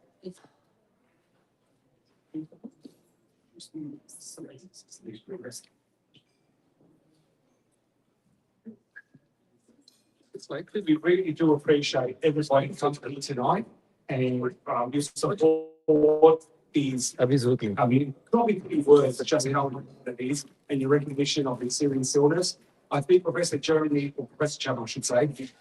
It's like we really do appreciate everybody coming here tonight, and your support is, Absolutely. I mean, probably pretty words, but just how important it is, and your recognition of the serious illness. I think Professor Jeremy, or Professor Chapman, I should say, did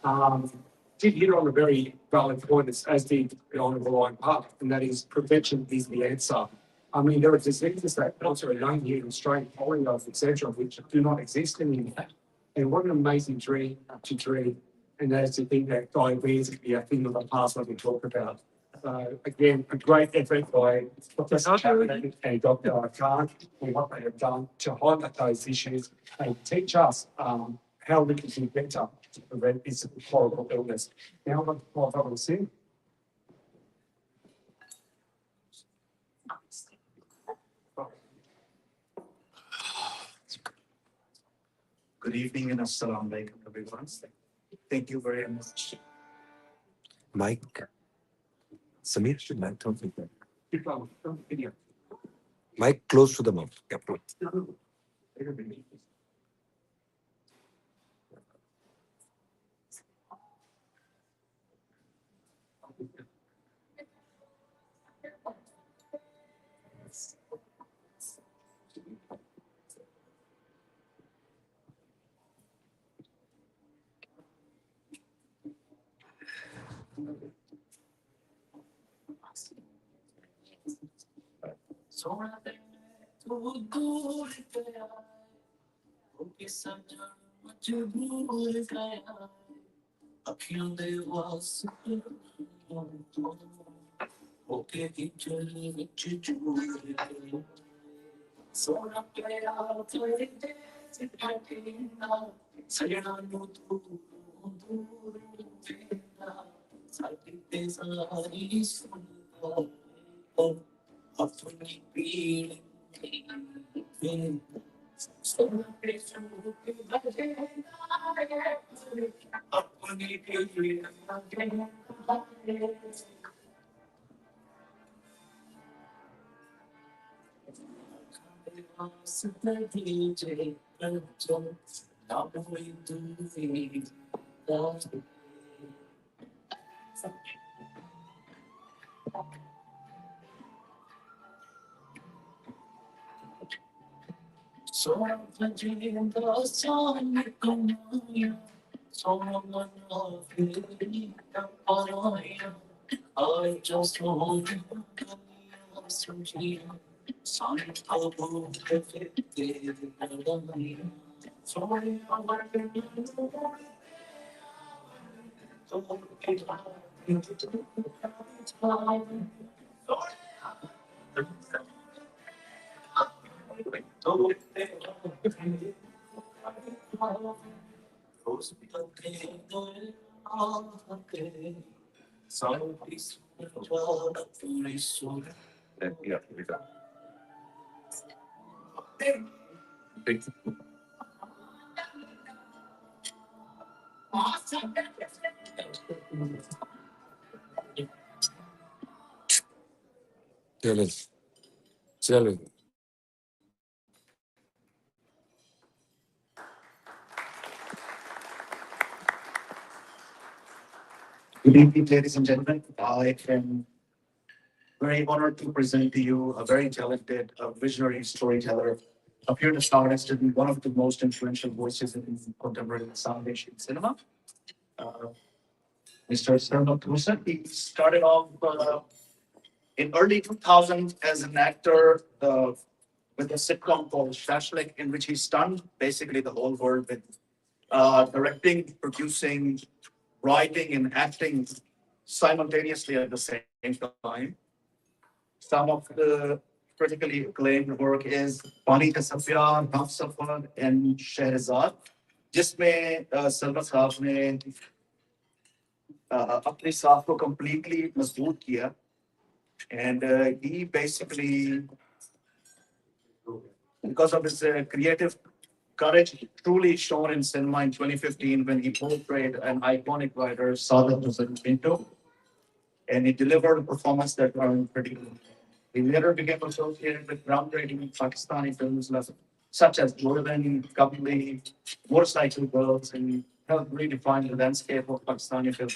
hit on a very valid point, as did the Honourable Ryan Park, and that is prevention is the answer. I mean, there are diseases that also are known here in Australia, polio, etc., which do not exist anymore. And what an amazing dream to dream. And that is to think that diabetes could be a thing of the past, like we talked about. Again, a great effort by Professor Chapman and Dr. Afgan for what they have done to highlight those issues and teach us how we can do better to prevent this horrible illness. Now, I'm going to call over to Sim. Good evening and assalamu alaikum, everyone. Thank you very much. Mike. Samir, should Mike talk like that? Keep on, video. Mike close to the mouth. Yeah, put. Yeah, we got. Big. Challenge. Challenge. Good evening, ladies and gentlemen. I am very honored to present to you a very talented, visionary storyteller, appeared as artist and one of the most influential voices in contemporary South Asian cinema. Uh, Mr. Sarmad Khoosat. He started off in early 2000s as an actor with a sitcom called Shashlik, in which he stunned basically the whole world with directing, producing, writing, and acting simultaneously at the same time. Some of the critically acclaimed work is Pani Ka Sapyar, Hamsafar, and Shehrazad, जिसमें सरमद साहब ने अपने साथ को completely मजबूत किया. And he basically, because of his creative courage truly shown in cinema in 2015 when he portrayed an iconic writer, Sadat Hussain Pinto, and he delivered a performance that earned critical acclaim. He later became associated with groundbreaking Pakistani films such as Bulli, Bulli, Motorcycle Girls, and helped redefine the landscape of Pakistani film.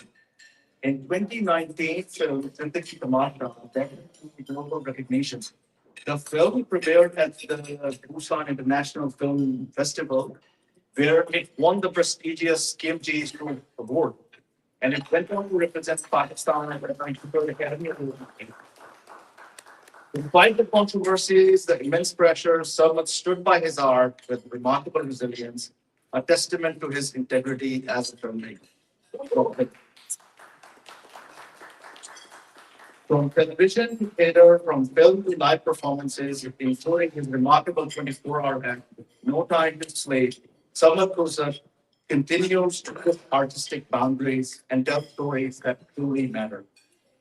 In 2019, film Zindagi Tamasha gained global recognition. The film premiered at the Busan International Film Festival, where it won the prestigious KMG Award, and it went on to represent Pakistan at the 93rd Academy Award. Despite the controversies, the immense pressure, Sarmad stood by his art with remarkable resilience, a testament to his integrity as a filmmaker. From television to theater, from film to live performances, including his remarkable 24-hour act, No Time to Slay, Sarmad Khoosat continues to push artistic boundaries and tell stories that truly matter.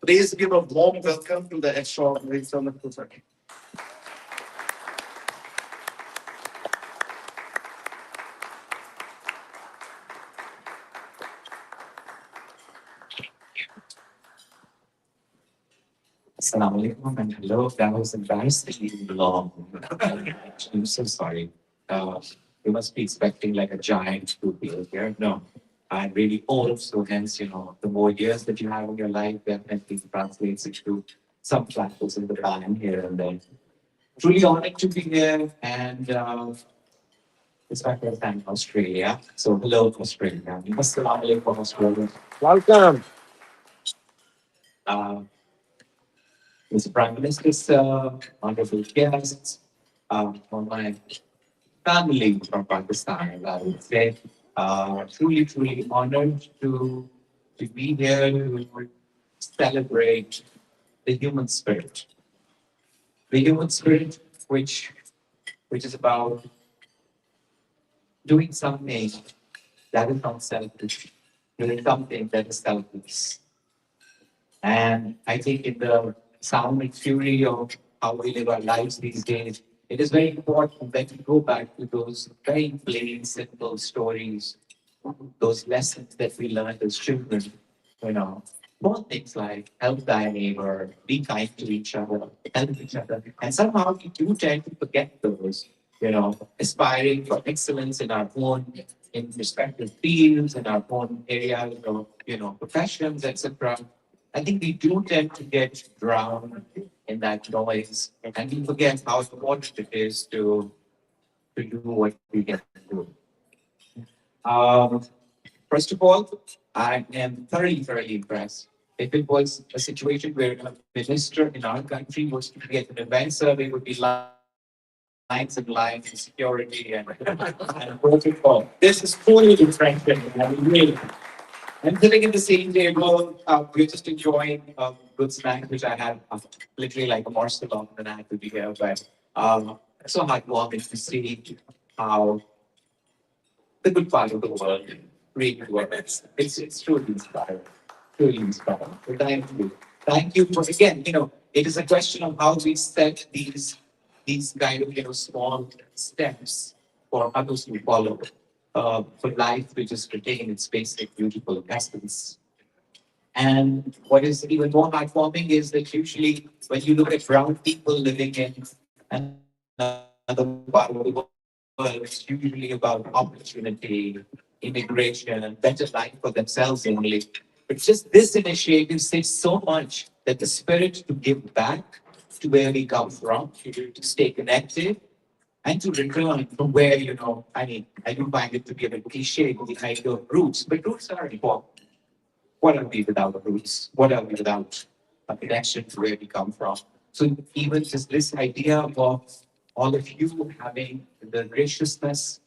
Please give a warm welcome to the extraordinary Sarmad Khoosat. Assalamu alaikum and hello. That was embarrassingly long. I'm so sorry. You must be expecting like a giant to be here. No, I'm really old, so hence, the more years that you have in your life definitely translates into some flappers in the pan here and there. Truly honored to be here, and it's my first time in Australia. So hello, Australia. Assalamu alaikum, Australia. Welcome. Uh, Mr. Prime Minister, sir, wonderful guests, from my family from Pakistan, I would say, truly, truly honored to be here to celebrate the human spirit. The human spirit, which is about doing something that is not selfish, doing something that is selfless. And I think in the sound and fury of how we live our lives these days, it is very important that we go back to those very plain, simple stories, those lessons that we learned as children, you know. Small things like help thy neighbor, be kind to each other, help each other. And somehow we do tend to forget those, aspiring for excellence in our own in respective fields, in our own areas of, professions, etc. I think we do tend to get drowned in that noise, and we forget how important it is to do what we can do. Um, First of all, I am thoroughly, thoroughly impressed. If it was a situation where a minister in our country was to create an event survey, would be lines and lines and security and protocol. This is fully different. I mean, really. I'm sitting in the same table. We're just enjoying a good snack, which I had literally like a morsel of, and I had to be here. But so heartwarming to see how the good part of the world really works. It's truly inspiring. Truly inspiring. So thank you. Thank you for again, it is a question of how we set these kind of small steps for others to follow. For life to just retain its basic beautiful essence. And what is even more heartwarming is that usually when you look at brown people living in another part of the world, it's usually about opportunity, immigration, and better life for themselves only. But just this initiative says so much that the spirit to give back to where we come from, to stay connected, and to return from where, I do find it to be a bit cliche, the idea of roots, but roots are important. What are we without roots? What are we without a connection to where we come from? So even just this idea of all of you having the graciousness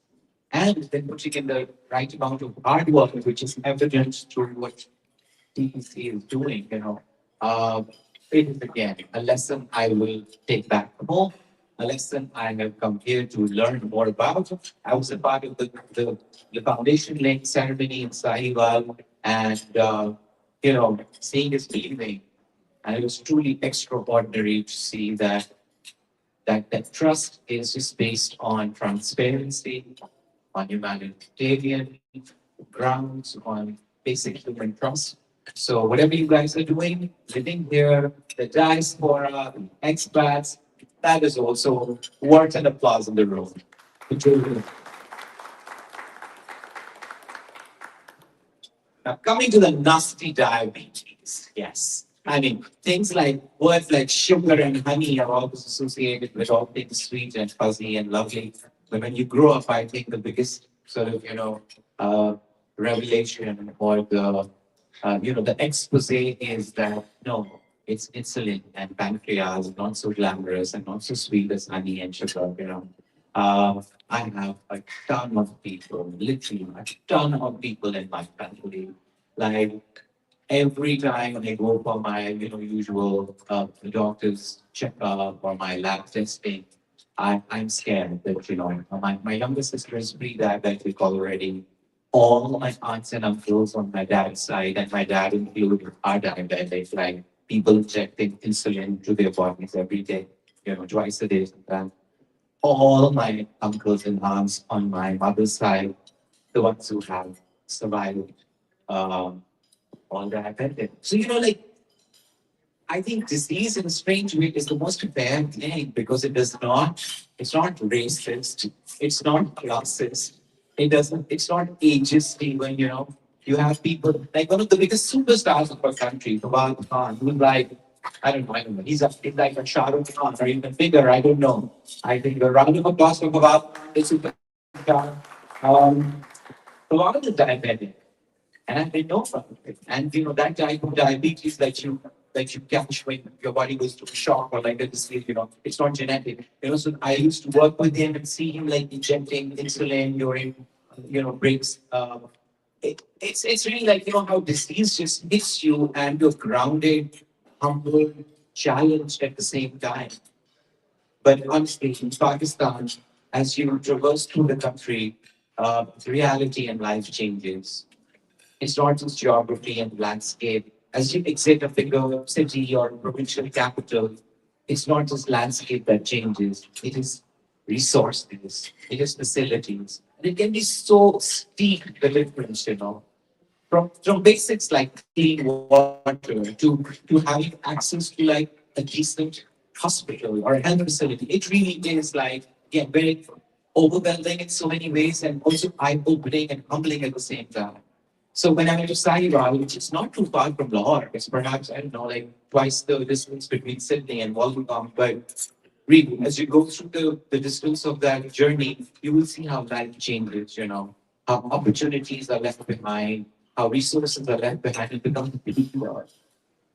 and then putting in the right amount of hard work, which is evident through what TPC is doing, it is again a lesson I will take back home, a lesson I have come here to learn more about. I was a part of the foundation laying ceremony in Sahiwal, and seeing is believing. And it was truly extraordinary to see that trust is just based on transparency, on humanitarian grounds, on basic human trust. So whatever you guys are doing, living here, the diaspora, the expats, that is also worth an applause in the room. Now coming to the nasty diabetes, yes. I mean, things like words like sugar and honey are always associated with all things sweet and fuzzy and lovely. But when you grow up, I think the biggest sort of, revelation or the expose is that no, it's insulin and pancreas, not so glamorous and not so sweet as honey and sugar. I have a ton of people, literally a ton of people in my family, like every time I go for my, usual doctor's checkup or my lab testing, I'm scared that, my younger sister is pre-diabetic already. All my aunts and uncles on my dad's side, and my dad included, are diabetic, like people injecting insulin to their bodies every day, twice a day sometimes. All my uncles and aunts on my mother's side, the ones who have survived, um, all diabetic. So, I think disease in a strange way is the most fair thing because it's not racist, it's not classist, it's not ageist even, You have people like one of the biggest superstars of our country, Afgan Khan, who's like, I don't know, he's like a Shah Rukh Khan or even bigger, I don't know. I think a round of applause for Afgan, the superstar. Afgan is diabetic. And I know from it. And that type of diabetes that you catch when your body goes through shock or like a disease, it's not genetic. So I used to work with him and see him like injecting insulin during, breaks. It's really like, how disease just hits you and you're grounded, humble, challenged at the same time. But honestly, in Pakistan, as you traverse through the country, reality and life changes. It's not just geography and landscape. As you exit a bigger city or provincial capital, it's not just landscape that changes. It is resources, it is facilities. And it can be so steep, the difference, From basics like clean water to having access to like a decent hospital or a health facility. It really is like, yeah, very overwhelming in so many ways and also eye-opening and humbling at the same time. So when I went to Sahiwal, which is not too far from Lahore, it's perhaps, I don't know, like twice the distance between Sydney and Wollongong, but really, as you go through the distance of that journey, you will see how life changes, how opportunities are left behind, how resources are left behind and become people.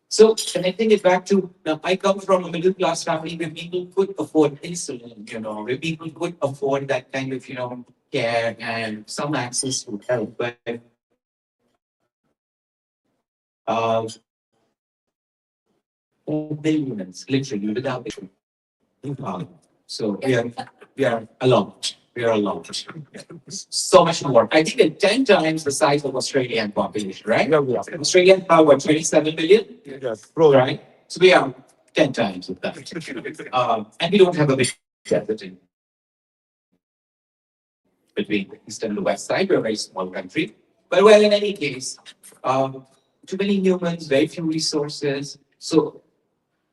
So connecting it back to, now I come from a middle class family where people could afford insulin, where people could afford that kind of, care and some access to health. But billions, literally, without it. So we are alone. We are alone. So much more. I think at 10 times the size of Australian population, right? Yeah. Australian power, what, 27 billion? Yes. Right? So we are 10 times of that. And we don't have a big deficit between the east and the west side. We're a very small country. But well, in any case, too many humans, very few resources. So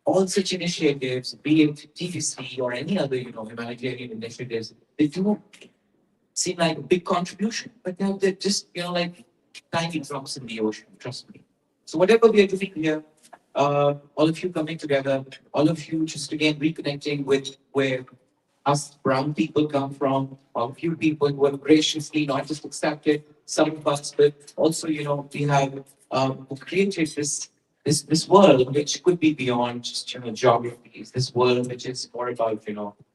all such initiatives, be it TVC or any other, humanitarian initiatives, they do seem like a big contribution, but they're just, like tiny drops in the ocean, trust me. So whatever we are doing here, all of you coming together, all of you just again reconnecting with where us brown people come from, a few people who have graciously not just accepted some of us, but also, we have created this world which could be beyond just, geographies, this world which is more about,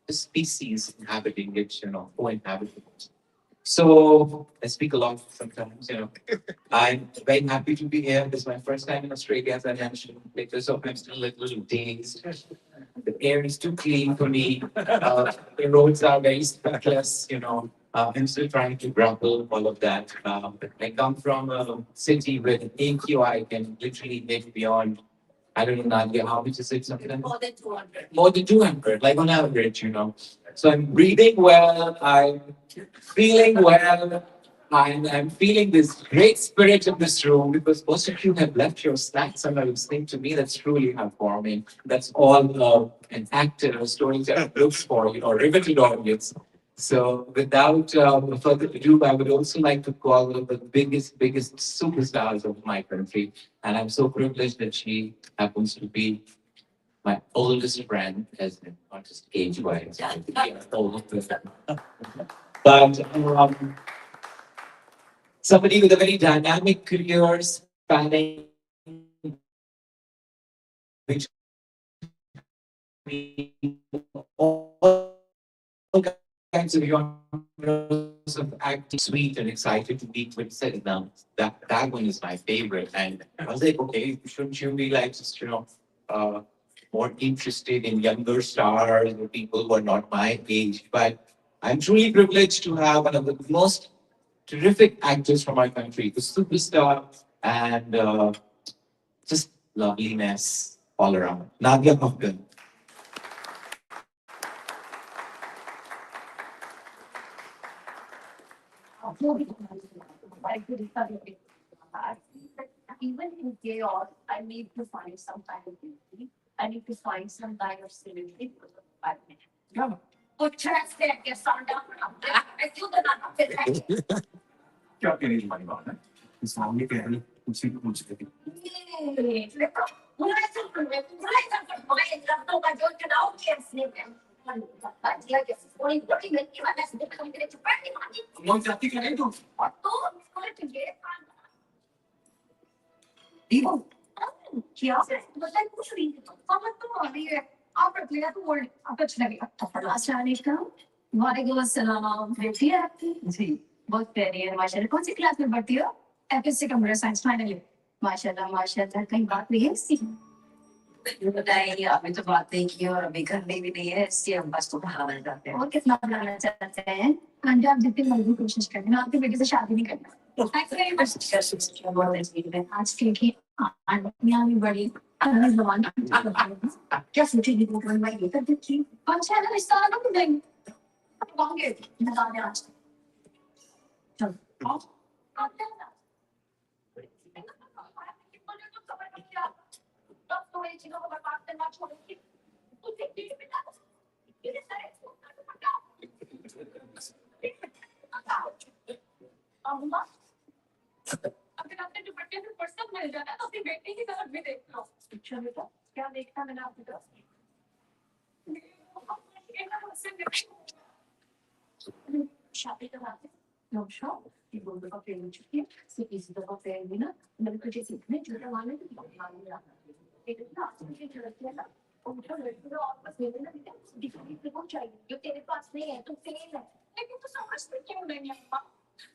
the species inhabiting it, co-inhabiting it. So I speak a lot sometimes, I'm very happy to be here. This is my first time in Australia, as I mentioned. So I'm still a little dazed. The air is too clean for me. The roads are very speckless, I'm still trying to grapple all of that. I come from a city with AQI can literally make beyond, I don't know, Nadia, how much is it? Something like More than 200. more than 200, like on average. So I'm breathing well, I'm feeling well, I'm feeling this great spirit in this room because most of you have left your snacks and are listening to me. That's truly heartwarming. That's all an actor or storyteller looks for, a riveted audience. So without further ado, I would also like to call one of the biggest superstars of my country. And I'm so privileged that she happens to be my oldest friend, as in not just age-wise, but somebody with a very dynamic career spanning between all kinds of genres of acting, sweet and excited to meet with Sedna. That one is my favorite. And I was like, okay, shouldn't you be like just, more interested in younger stars or people who are not my age? But I'm truly privileged to have one of the most terrific actors from our country, the superstar, and just loveliness all around. Nadia Afgan. Even in chaos, I need to find some kind of beauty. I need to find some kind of symmetry. Yeah. But trust that get found out. I feel that I'm not क्या कहने की हमारी बात है इस मामले के हल उसी को पूछ लेते कौन जाति का है तू वालेकुम अस्सलाम बेटी है आपकी जी बहुत प्यारी है माशाल्लाह कौन सी क्लास में पढ़ती हो एफएससी कंप्यूटर साइंस फाइनली माशाल्लाह माशाल्लाह कहीं बात हुई है इसकी बताइए अभी तो बात नहीं की और अभी करनी भी नहीं है इसलिए हम बस तो बढ़ाना चाहते हैं और कितना बढ़ाना चाहते हैं अंडे आप जितनी मर्जी कोशिश करें मैं आपके बेटे से शादी नहीं करना आज की आंटियां भी बड़ी जवान क्या सोचेगी वो मैं ये कर देती हूँ अच्छा है ना रिश्ता ना तो देंगे अगर आपने दुपट्टे में पर्सन मिल जाता तो अपनी बेटी की तरफ भी देख लो अच्छा बेटा क्या देखता मैंने आपकी तरफ शादी कराते नो शॉप ये बोल का पेन चुकी है सिर्फ इसी दफा पेन भी ना मेरे को जैसे इतने छोटे वाले तो बहुत मालूम रहा एक ना मुझे जरूरत है ना उनका लड़की तो आपस में ना बेटा डिफरेंट को चाहिए जो तेरे पास नहीं है तो फेल है लेकिन तू समझते क्यों नहीं है अम्मा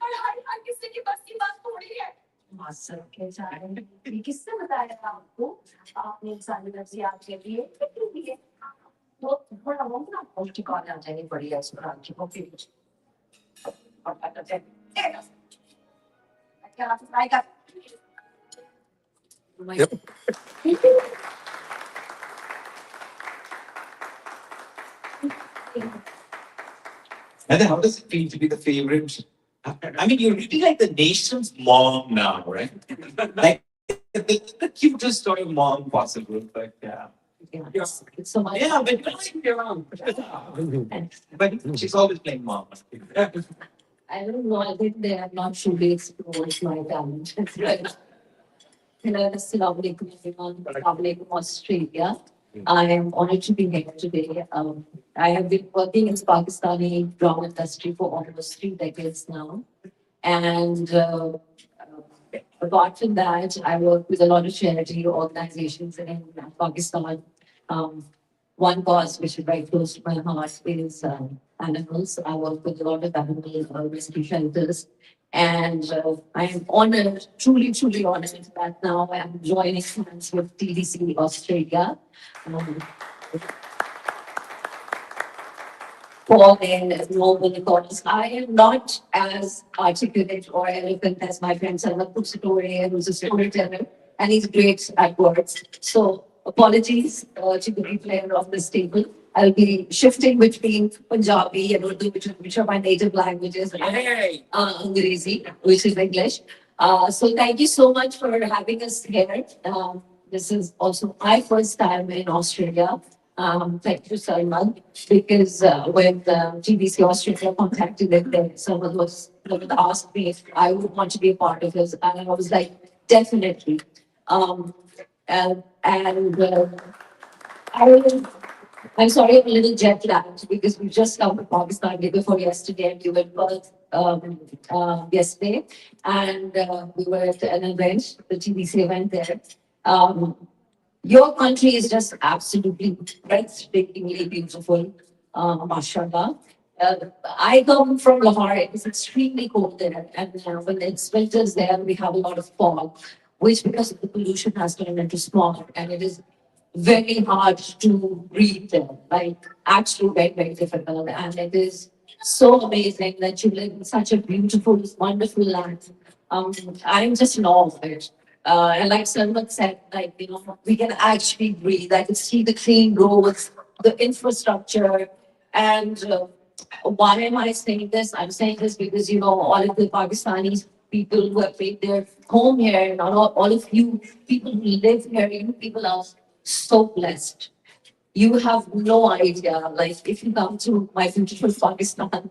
और हर किसी की बस की बात थोड़ी है मास्टर के चाहे ये किसने बताया था आपको आपने इंसानी नफ्सियात के लिए क्यों भी है तो थोड़ा बहुत ना पौष्टिक आ जाएगी बढ़िया इस पर की कॉफी और क्या आप ट्राई कर Yep. And then how does it feel to be the favorite? I mean, you're really like the nation's mom now, right? Like the cutest sort of mom possible, but yeah. Yes, it's so much. Yeah, but she's always playing mom. I don't know. I think they have not truly explored my talent. Hello, Assalamualaikum everyone. Assalamualaikum Australia. I am honored to be here today. I have been working in Pakistani drama industry for almost 3 decades now. And apart from that, I work with a lot of charity organizations in Pakistan. One cause which is very close to my heart is animals. I work with a lot of animal rescue shelters. And I am honored, truly, truly honored that now I am joining hands with TDC Australia. For their noble cause. I am not as articulate or eloquent as my friend Sarmad, who's a storyteller, and he's great at words. So apologies to the replayer of this table. I'll be shifting between Punjabi and Urdu, which are my native languages, and Angrezi, which is English. So thank you so much for having us here. This is also my first time in Australia. Thank you, Sarmad, because when GBC Australia contacted them, Sarmad was asked me if I would want to be a part of this, and I was like, definitely. I'm sorry, I'm a little jet lagged because we just come to Pakistan day before yesterday and we were Perth yesterday, and we were at an event, the GBC event there. Your country is just absolutely breathtakingly beautiful, mashallah. I come from Lahore. It is extremely cold there, and when it's winters there, we have a lot of fog, which because of the pollution has turned into smog, and it is very hard to breathe there. Like actually very very difficult, and it is so amazing that you live in such a beautiful, wonderful land. I'm just in awe of it. And like Sarmad said, like, we can actually breathe. I can see the clean roads, the infrastructure, and why am I saying this? I'm saying this because, all of the Pakistani people who have made their home here, and all of you people who live here, people are so blessed. You have no idea. Like, if you come to my beautiful Pakistan,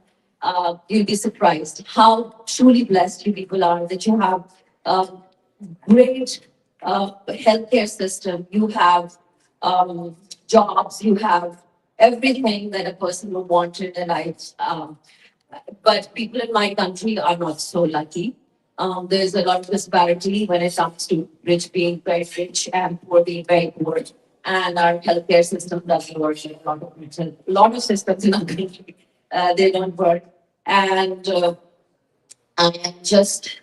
you'll be surprised how truly blessed you people are that you have great healthcare system. You have jobs. You have everything that a person would want in their life. But people in my country are not so lucky. There's a lot of disparity when it comes to rich being very rich and poor being very poor. And our healthcare system doesn't work. A lot of systems in our country, they don't work. And I am just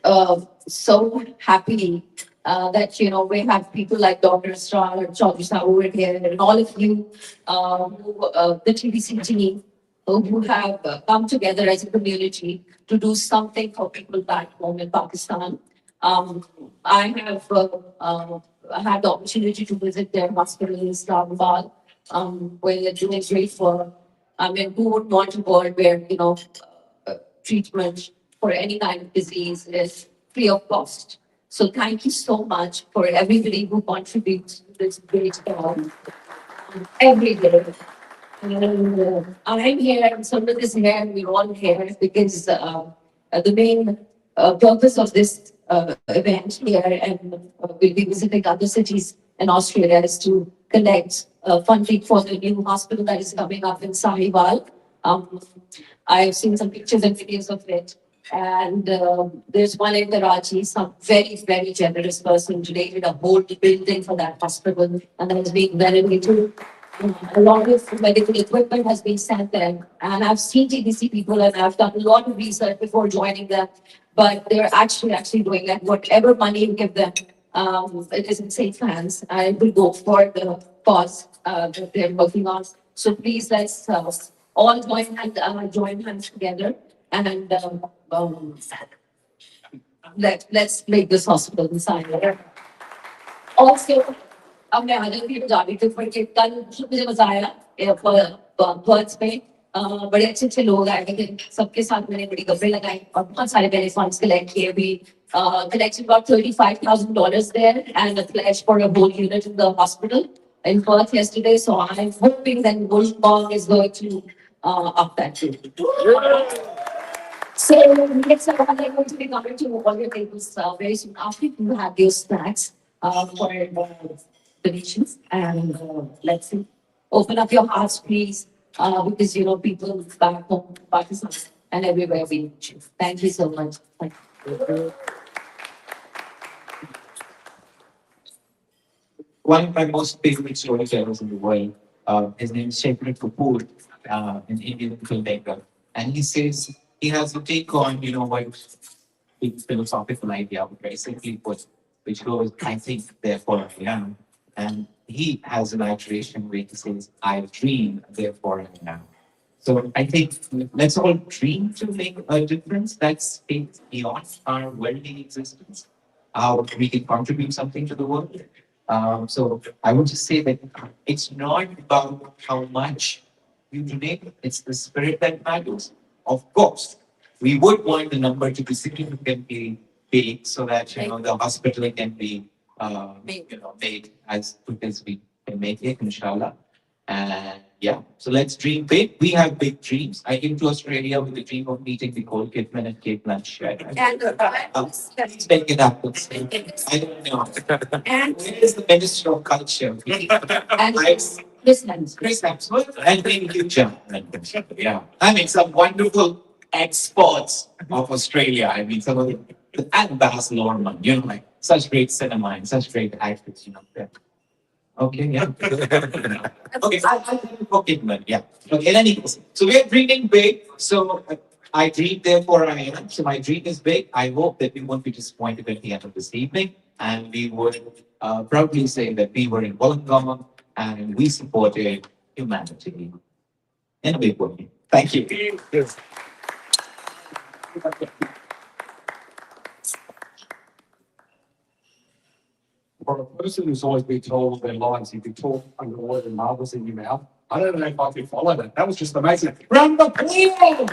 so happy that we have people like Dr. Star, Chaudhry over here, and all of you, the TBC team, who have come together as a community to do something for people back home in Pakistan. I have had the opportunity to visit their hospital in Islamabad, where they're doing great work. I mean, who would want a world where treatment for any kind of disease is free of cost. So thank you so much for everybody who contributes to this great every day. And I'm here, and Sarmad is here, and we're all here because the main purpose of this event here, and we'll be visiting other cities in Australia, is to collect funding for the new hospital that is coming up in Sahiwal. I've seen some pictures and videos of it. And there's one in Karachi, some very, very generous person donated a whole building for that hospital, and that is being renovated. A lot of medical equipment has been sent there. And I've seen TBC people, and I've done a lot of research before joining them, but they're actually doing that. Whatever money you give them, it is in safe hands. I will go for the cause that they're working on. So please, let's all join hands together, and let's make this hospital inside. Also, हमने आनंद भी बजा दी थी क्योंकि कल मुझे मजा आया birds में बड़े अच्छे अच्छे लोग आए थे सबके साथ मैंने बड़ी गप्पे लगाई और बहुत सारे मैंने फंड्स कलेक्ट किए भी collected about $35,000 there and a pledge for a whole unit in the hospital in Perth yesterday. So I'm hoping that Wollongong is going to up that too. So next up, I'm going to be coming to all your tables very soon after you have your snacks for donations. And let's see. Open up your hearts, please, because people back home, Pakistan, and everywhere we need you. Thank you so much. Thank you. One of my most favorite storytellers in the world, his name is Shekhar Kapoor, an Indian filmmaker. And he says he has a take on, what big philosophical idea, very simply put, which goes, I think, therefore I am. And he has an iteration where he says, I dream, therefore I am. So I think let's all dream to make a difference that's beyond our worldly existence. How we can contribute something to the world. So I would just say that it's not about how much you donate, it's the spirit that matters. Of course, we would want the number to be significantly big so that the hospital can be made as quick as we can make it, inshallah. And yeah, so let's dream big. We have big dreams. I came to Australia with the dream of meeting Nicole Kidman and Kate Blanchett. Please make it happen. I don't know. And where is the Minister of Culture? and Chris Hemsworth and maybe Hugh Jackman. Yeah, I mean some wonderful exports of Australia. I mean some of the and Baz Luhrmann. Like such great cinema and such great actors. Yeah. Okay, yeah. Okay, I'll okay, but yeah. Okay, in any case, so we are dreaming big. So I dream, therefore I am. So my dream is big. I hope that we won't be disappointed at the end of this evening, and we would proudly say that we were in Wollongong and we supported humanity in a big way. Thank you. Yes. For a person who's always been told their lines, you can talk underwater and marbles in your mouth. I don't know if I can follow that. That was just amazing. Round of applause!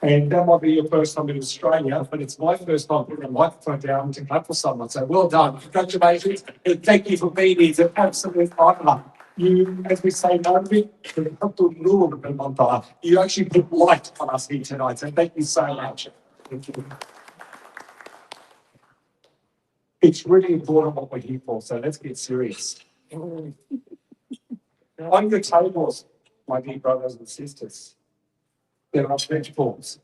And that might be your first time in Australia, but it's my first time putting a microphone down to clap for someone. So well done. Congratulations. And thank you for being here. It's an absolute honour. You, as we say, Nadia, you actually put light on us here tonight. So thank you so much. Thank you. It's really important what we're here for, so let's get serious. On your tables, my dear brothers and sisters, there are vegetables.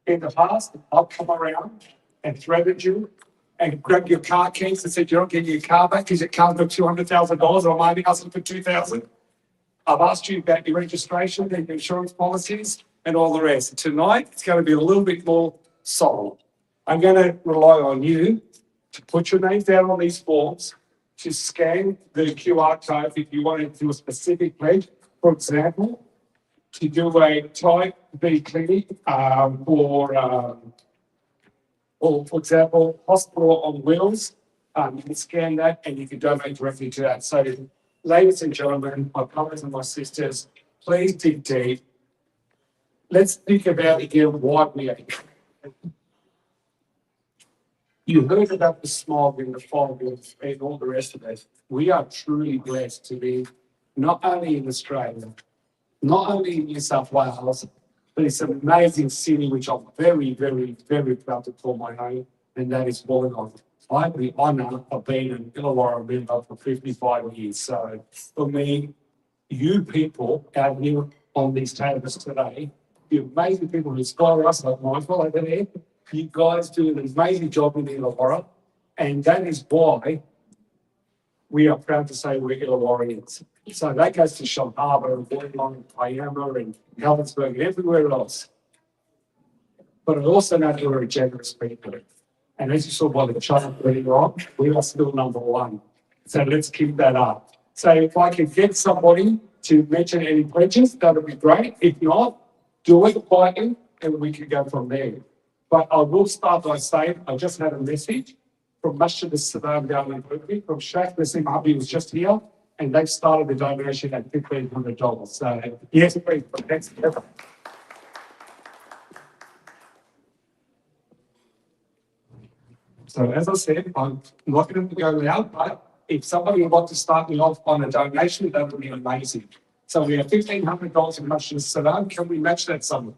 In the past, I've come around and threatened you and grabbed your car keys and said you're not getting your car back because your car's got $200,000 or I'm only asking for $2,000. I've asked you about your registration and your insurance policies and all the rest. Tonight, it's going to be a little bit more solid. I'm going to rely on you to put your names down on these forms, to scan the QR code if you want to do a specific pledge. For example, to do a type B clinic or for example, hospital on wheels. You can scan that and you can donate directly to that. So, ladies and gentlemen, my brothers and my sisters, please dig deep. Let's think about again why we are here. You heard about the smog and the fog and all the rest of it. We are truly blessed to be not only in Australia, not only in New South Wales, but it's an amazing city which I'm very, very, very proud to call my own, and that is Wollongong. I have the honour of being an Illawarra member for 55 years. So for me, you people out here on these tables today, the amazing people who inspire us, like Michael over there, you guys do an amazing job in Illawarra, and that is why we are proud to say we're Illawarrians. So that goes to Shell Harbour and Wollongong and Kiama and Helensburgh and everywhere else. But I also know that we're a generous people. And as you saw by the chart earlier on, we are still number one. So let's keep that up. So if I could get somebody to mention any pledges, that would be great. If not, do it quietly and we can go from there. But I will start by saying I just had a message from Masjid al-Salam down in Berkeley, from Sheikh Nassim Abi was just here, and they've started the donation at $1,500. So yes, please, thanks. So as I said, I'm not going to go loud, but if somebody would like to start me off on a donation, that would be amazing. So we have $1,500 in Masjid al-Salam. Can we match that somewhere?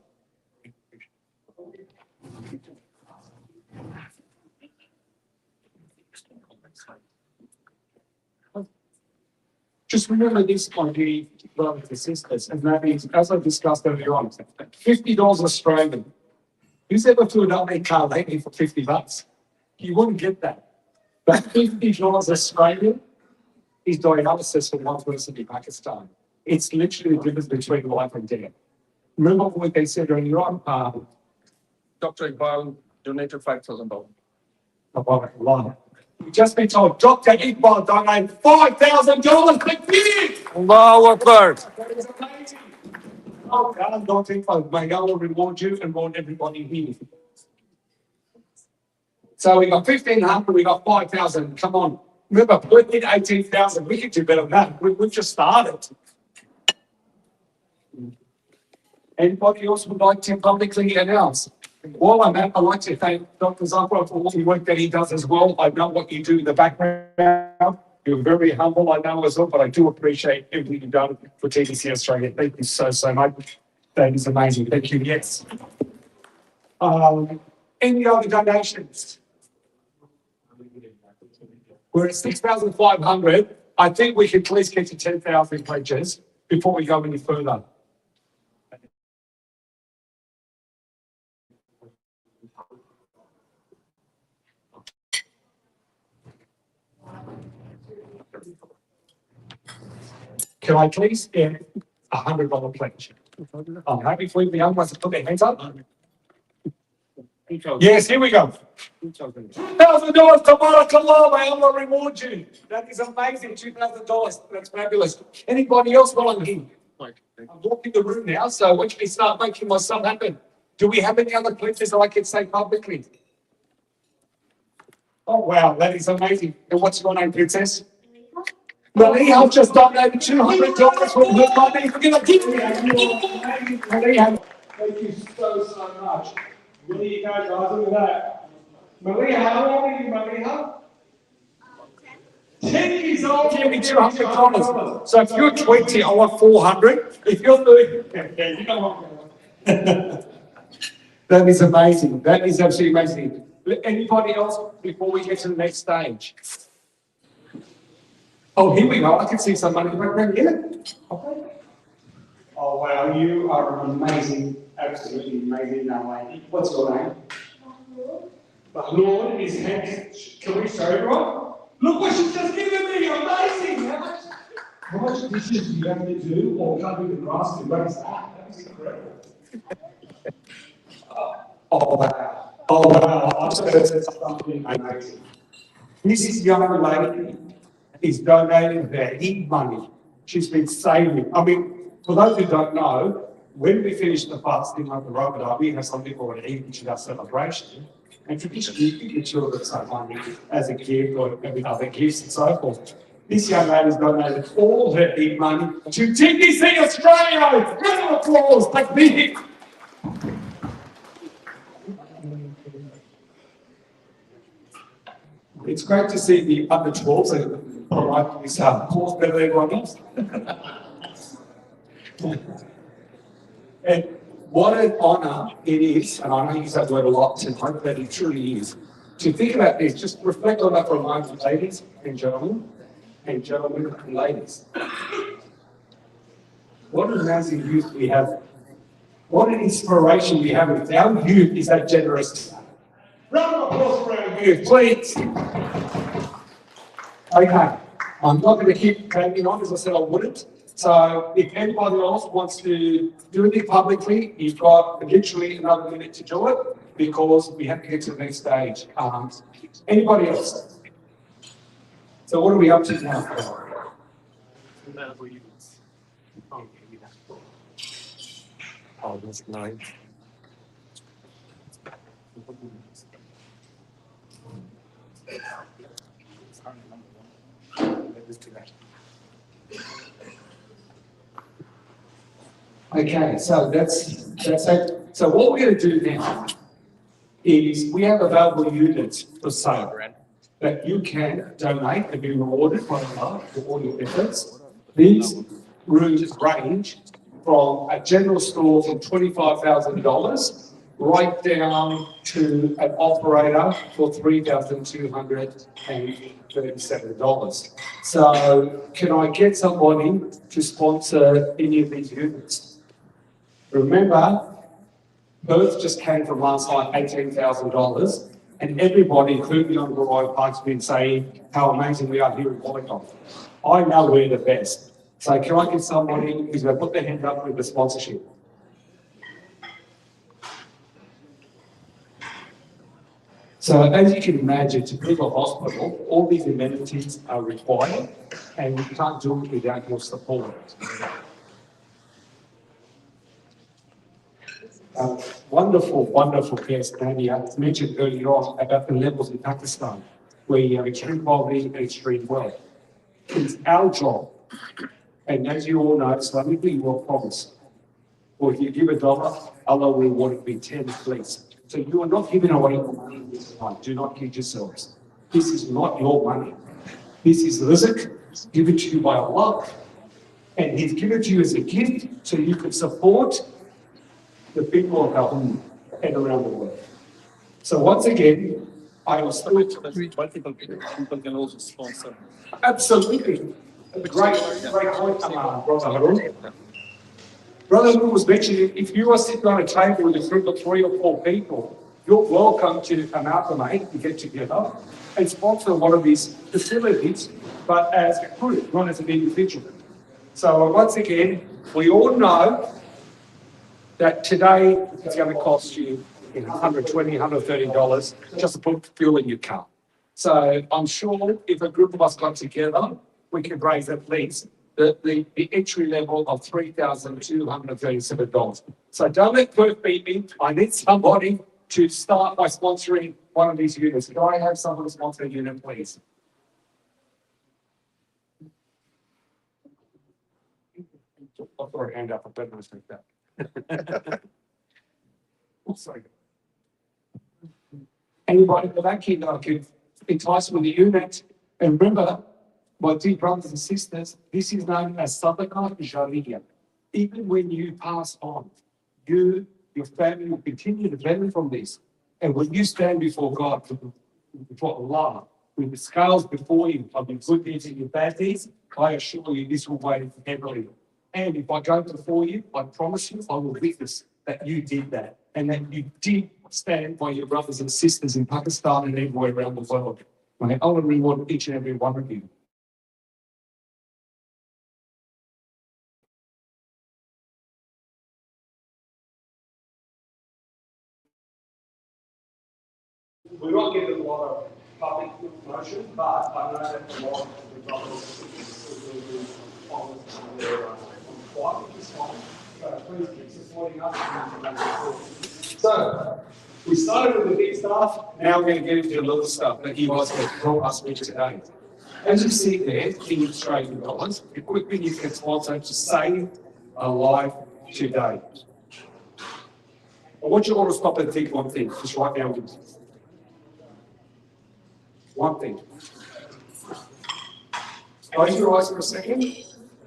Just remember this, my dear brothers and sisters, and that is, as I discussed earlier on, $50 Australian. Who's ever flew an LA car lately for $50? You wouldn't get that. But $50 Australian is dialysis for one person in Pakistan. It's literally the difference between life and death. Remember what they said earlier on? Dr. Iqbal donated $5,000. Allah. We've just been told Dr. Iqbal donated $5,000. Thank you. Allahu Akbar. That is amazing. Oh, God, Dr. Iqbal, may Allah reward you and reward everybody here. So we got 1,500, we got 5,000. Come on. Remember, we did 18,000. We could do better than that. We've just started. Anybody else would like to publicly announce? While I'm at, I'd like to thank Dr. Zafra for all the work that he does as well. I know what you do in the background. You're very humble, I know as well, but I do appreciate everything you've done for TDC Australia. Thank you so, so much. That is amazing. Thank you. Yes. Any other donations? We're at 6,500. I think we should please get to 10,000 pledges before we go any further. Can I please get $100 pledge? I'm happy for the young ones to put their hands up. Yes, here we go. $2,000, tabarakallah, may Allah reward you. That is amazing, $2,000. That's fabulous. Anybody else volunteer? I'm walking the room now, so watch me start making myself happen. Do we have any other pledges that I can say publicly? Oh, wow, that is amazing. And what's your name, Princess? Nadia, I've just donated $200 from her money. We're going to give me Nadia. Thank you so much. There you go, guys, look at that. Maria, how old are you, Maria? 10 years old. Give me $200. So if you're 20, I want 400. If you're 30, you don't want That is amazing. That is absolutely amazing. Anybody else before we get to the next stage? Oh, here we go. I can see some money right there. Yeah. Okay. Oh, wow. You are amazing. Absolutely amazing young lady. What's your name? Lord is next. Can we show everyone? Look what she's just given me. Amazing. How much dishes do you have to do or cut with the grass to raise that? That is incredible. Oh, wow. Oh, wow. I just heard something amazing. This young lady is donating her heat money. She's been saving. I mean, for those who don't know, when we finish the fasting of the Ramadan, we have something called an Eid, which is our celebration. And traditionally, we give the children some money as a gift or with other gifts and so forth. This young lady's donated all her Eid money to TPC Australia. Round of applause, like me. It's great to see the under 12s and provide this course better than everyone else. And what an honour it is, and I know you use that word a lot tonight, but it truly is. To think about this, just reflect on that for a moment, ladies and gentlemen and ladies. What an amazing youth we have. What an inspiration we have with our youth is that generous. Round of applause for our youth, please. Okay, I'm not going to keep carrying on, as I said I wouldn't. So if anybody else wants to do anything publicly, you've got literally another minute to do it because we have to get to the next stage. Anybody else? So what are we up to now? Oh, that's nice. Okay, so that's it. So what we're going to do now is we have available units for sale that you can donate and be rewarded by Allah for all your efforts. These rooms range from a general store for $25,000 right down to an operator for $3,237. So can I get somebody to sponsor any of these units? Remember, Perth just came from last night $18,000, and everybody, including the Honourable Park's been saying how amazing we are here in Wollongong. I know we're the best. So can I get somebody who's going to put their hand up with the sponsorship? So as you can imagine, to build a hospital, all these amenities are required, and we can't do it without your support. Wonderful guest, Nadia, mentioned earlier on about the levels in Pakistan, where you have extreme poverty and extreme wealth. It's our job, and as you all know, Islamically, you are promised. Or if you give $1, Allah will reward it with 10, please. So you are not giving away your money this time. Do not kid yourselves. This is not your money. This is rizq given to you by Allah, and He's given to you as a gift so you can support the people of our home and around the world. So once again, I will still Multiple people can also sponsor. absolutely great point, Brother Harun. Brother Harun was mentioning if you are sitting on a table with a group of 3 or 4 people, you're welcome to amalgamate and get together and sponsor one of these facilities, but as a group, not as an individual. So once again, we all know that today it's going to cost you $120, $130 just to put fuel in your car. So I'm sure if a group of us got together, we could raise at least the entry level of $3,237. So don't let Perth beat me. I need somebody to start by sponsoring one of these units. Can I have someone to sponsor a unit, please? I'll throw a hand up. I don't know like that. Oh, sorry. Anybody with that kid I could entice with the unit. And remember, my dear brothers and sisters, this is known as Sadaqah Jariyah. Even when you pass on, you, your family will continue to benefit from this. And when you stand before God, before Allah, with the scales before you of your good deeds and your bad deeds, I assure you this will weigh heavily. And if I go before you, I promise you, I will witness that you did that and that you did stand by your brothers and sisters in Pakistan and everywhere around the world. May Allah reward each and every one of you. We're not getting a lot of public promotion, but I know that a lot of the brothers and sisters still do on their quiet, which is fine. So please keep supporting us. So we started with the big stuff. Now we're going to get into the little stuff that you guys have brought us with today. As you see there, in Australian dollars, equipment you can sponsor to save a life today. I want you all to stop and think one thing, just right now. One thing. Close your eyes for a second.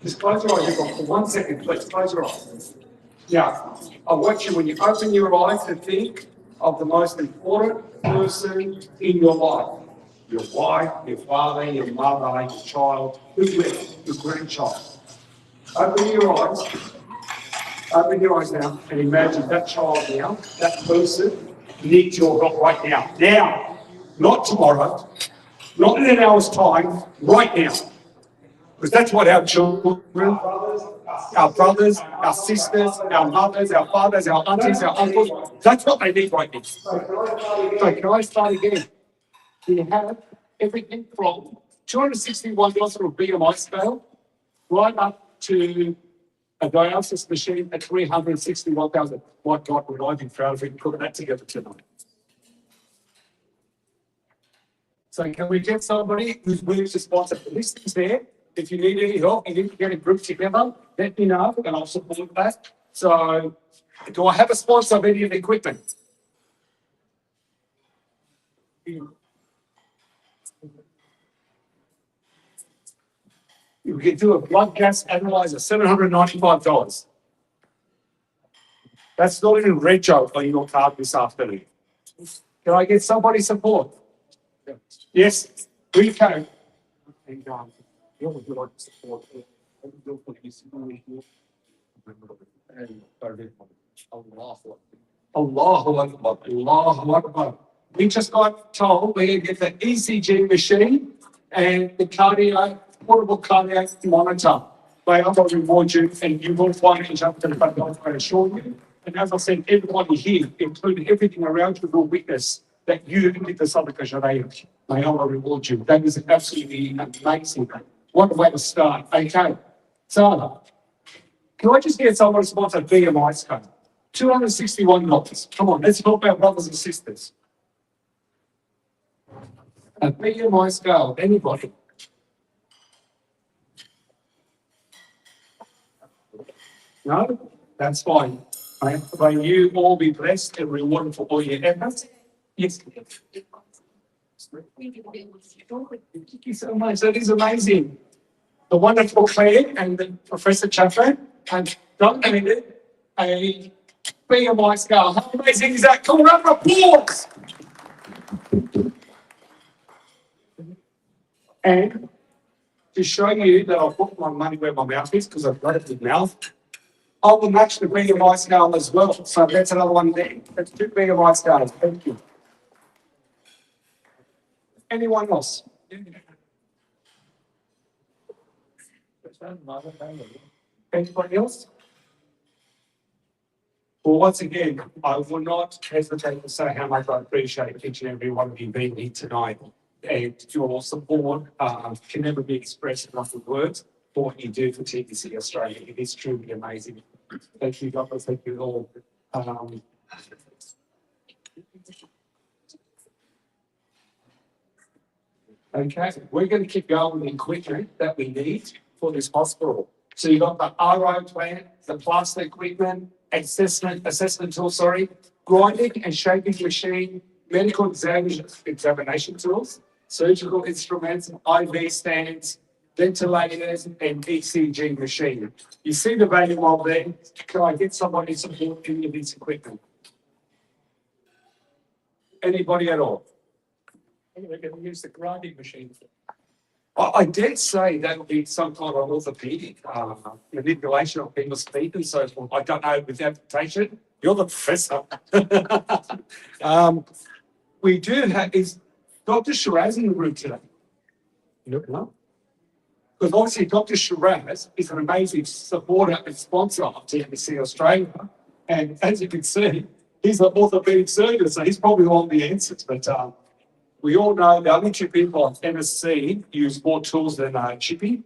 Just close your eyes for 1 second, please. Close your eyes. Yeah. I want you, when you open your eyes, to think of the most important person in your life. Your wife, your father, your mother, your child, whoever, your grandchild. Open your eyes. Open your eyes now and imagine that child now, that person needs your help right now. Now, not tomorrow, not in an hour's time, right now. Because that's what our children, our brothers, our sisters, our mothers, our fathers, our aunties, our uncles, that's what they need right now. So can I start again? We have everything from $261 for a BMI scale, right up to a dialysis machine at $361,000. My God, would I be proud if we put that together tonight? So can we get somebody who's willing to sponsor? The list is there. If you need any help, you need to get a group together, let me know and I'll support that. So do I have a sponsor of any of the equipment? You can do a blood gas analyzer, $795. That's not even red joke on your card this afternoon. Can I get somebody support? Yes, we can. And you would like to support Allahu Akbar, Allahu Akbar. We just got told we're going to get the ECG machine and the portable cardiac monitor. May Allah reward you and you will find each other, but I assure you. And as I said, everybody here, including everything around you, will witness that you did the Sadaqah Jariyah. May Allah reward you. That is absolutely amazing. What a way to start. Okay. So, can I just get someone to sponsor BMI scale? $261. Come on, let's help our brothers and sisters. A BMI scale, anybody? No? That's fine. May you all be blessed and rewarded for all your efforts. Yes. Thank you so much. That is amazing. The wonderful Claire and the Professor Chaffer have donated a BMI scale. How amazing is that? Come round of applause. And to show you that I've put my money where my mouth is, because I've got it in mouth, I will match the BMI scale as well. So that's another one there. That's 2 BMI scales. Thank you. Anyone else? Anybody else? Well, once again, I will not hesitate to say how much I appreciate each and every one of you being here tonight. And your support can never be expressed enough with words for what you do for TPC Australia. It is truly amazing. Thank you, God. Thank you all. Okay, we're going to keep going with the equipment that we need for this hospital. So you've got the RO plant, the plastic equipment, assessment tool, grinding and shaping machine, medical examination tools, surgical instruments, IV stands, ventilators, and ECG machine. You see the value of them. Can I get somebody to support any of this equipment? Anybody at all? We're going to use the grinding machine. I did say that would be some kind of orthopedic manipulation of people's feet and so forth. I don't know with amputation. You're the professor. We do have, is Dr. Shiraz in the room today? No. Because obviously Dr. Shiraz is an amazing supporter and sponsor of TMC Australia. And as you can see, he's an orthopedic surgeon, so he's probably all the answers. But we all know the only two people I've ever seen use more tools than Chippy,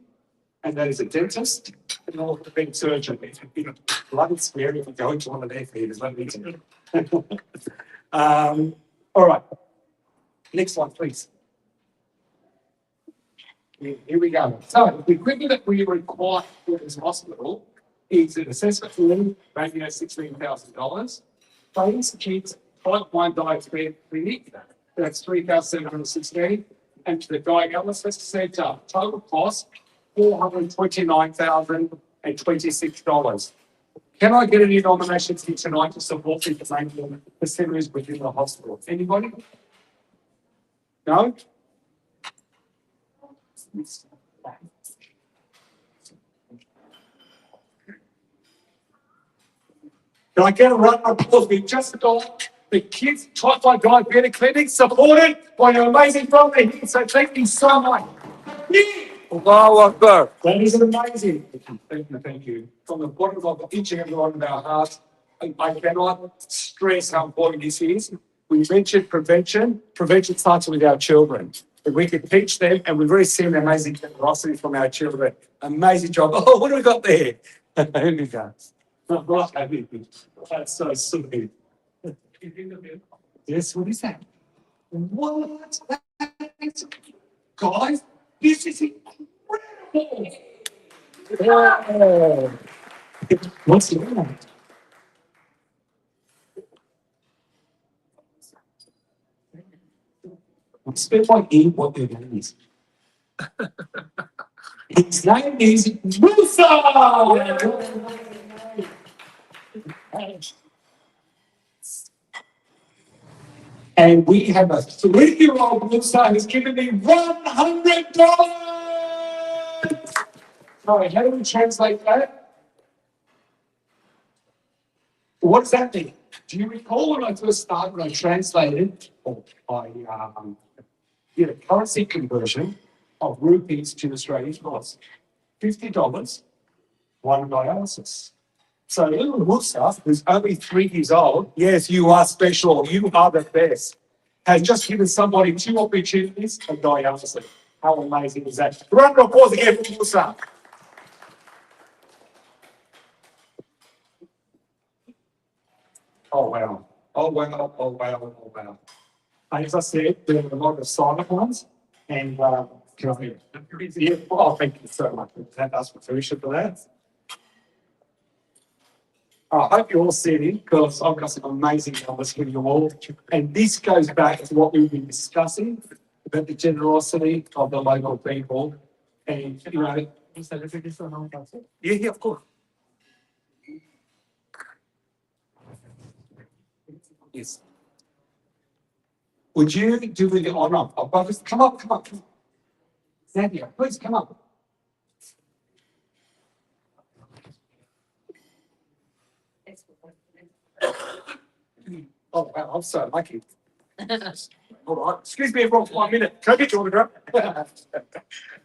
and that is a dentist and an orthopedic surgeon. It's bloody scary if you go into one of their theatres, let me tell you. All right, next one, please. Here we go. So the equipment that we require for this hospital is an assessment room, maybe $16,000. Phase kids, type 1 diabetic clinic, that's 3,716. And to the dialysis centre, total cost $429,026. Can I get any nominations here tonight to support the main facilities within the hospital? Anybody? No? Can I get a round of applause? We just got the kids type 1 diabetic clinic supported by your amazing family here. So thank you so much. Allahu Akbar. That is amazing. Thank you. From the bottom of each and every one of our hearts, I cannot stress how important this is. We mentioned prevention. Prevention starts with our children. If we can teach them, and we've already seen the amazing generosity from our children. Amazing job. Oh, what do we got there? Here we go. That's so sweet. Yes, what is that? What? Guys, this is incredible. Wow. What's that? Spit my ear what your name is. His name is Musa. And we have a 3-year-old Musa who's given me $100. Sorry, how do we translate that? What does that mean? Do you recall when I first started, when I translated, or I did a currency conversion of rupees to Australian dollars? $50, one dialysis. So little Musa, who's only 3 years old, yes, you are special, you are the best, has just given somebody 2 opportunities of dialysis. How amazing is that? Round of applause again for Musa. Oh, wow. Oh, wow. Oh, wow. Oh, wow. As I said, there are a lot of silent ones. And, can I, yeah, oh, thank you so much. That's what Felicia for that. I hope you're all sitting because I've got some amazing numbers for you all. And this goes back to what we've been discussing about the generosity of the local people. And, you know, yeah, of course. Yes. Would you do me the honor of brothers? Come up. Nadia, please come up. Oh, wow, I'm so lucky. All right, excuse me everyone for 1 minute. Can I get your autograph?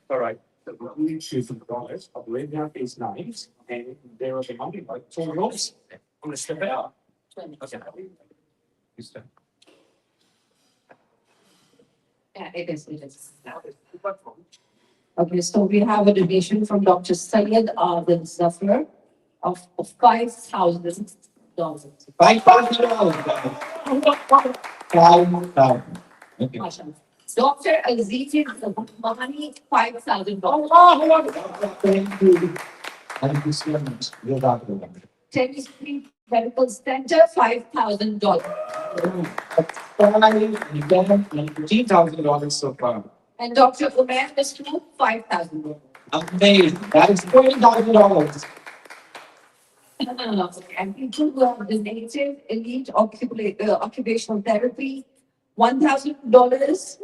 All right. the really $2,000. I've read out these names and there are the money, like $4. I'm going to step out. Okay. You step. Yeah, it is. Okay, so we have a donation from Dr. Syed Adil Zafar of $5,000. $5,000. Okay. Mashallah. Dr. Aziz Mahani, $5,000. Thank you. Thank you so much. You're welcome. Tennis Street Medical Center, $5,000. $15,000 so far. And Dr. Umair Masroor, $5,000. Amazing. That is $20,000. And people who have donated elite occupational therapy, $1,000. That is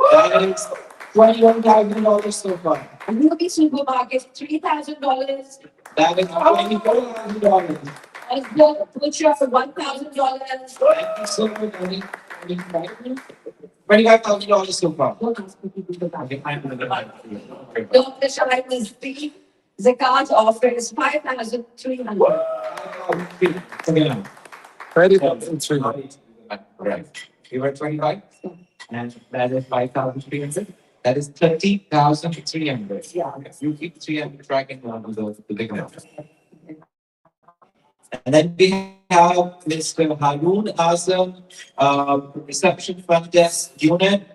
$21,000 so far. Ruby Supermarket, $3,000. That is $24,000. And the butcher for $1,000. Thank you so much. $25,000 so far. Okay, I'm gonna go back to you. Dr. Shahid Nazri, Zakat offers $5,300. Right. You were 25? And that is 5,300. That is 30,300. Yeah. You keep 300 tracking one of those, the big ones. And then we have Mr. Haroon Azam, reception front desk unit.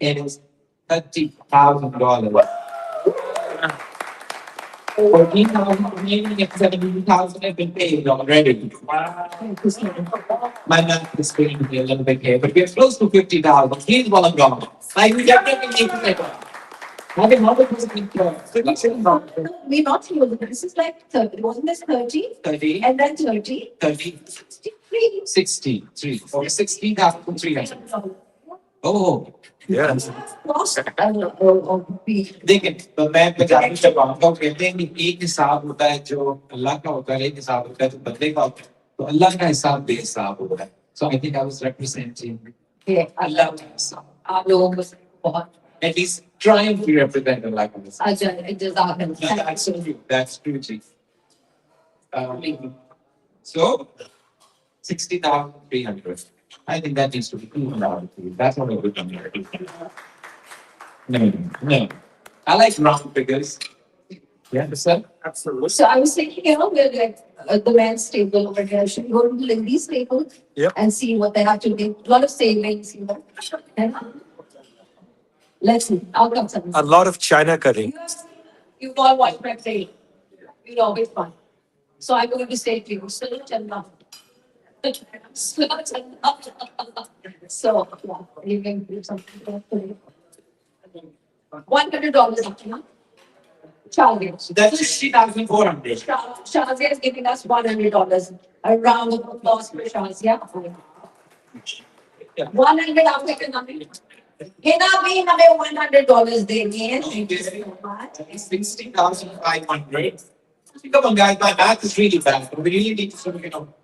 It is $30,000. 14,000 remaining and 17,000 have been paid already. My math is going to be a little bit here, but we're close to 50,000. Please, Wollongong. Like, we definitely need to take it. Having 100% We're not here. This is like 30. Wasn't this 30? 30, And then 30. 30, 63. 63, or 16,300. Oh, Yes. Lost. देखिए तो मैं बताना चाहता हूँ कहते हैं कि एक हिसाब होता है जो अल्लाह का होता है एक हिसाब होता है जो बंदे का होता है तो अल्लाह का हिसाब बेहिसाब होता है so I think I was representing Allah का हिसाब आप लोगों को बहुत at least trying to represent Allah का हिसाब that's that's true chief so 60,300 I think that needs to be proven out. That's not a good number. No. I like round figures. You understand? Absolutely. So I was thinking, we're like the men's table over here. Should we go to the ladies' table and see what they have to do? A lot of savings, Let's see. I'll come some. A lot of China cutting. You all watch my play. You're always fun. So I'm going to say to you, salute and love. So, you can do something. $100. Charlie. So that's 60,400. Shazia is giving us $100. A round of applause for Shazia. $100 आपके कितना भी? हिना भी हमें $100 देंगे. Thank you so much. 60,500. Come on, guys, my math is really bad. We really need to,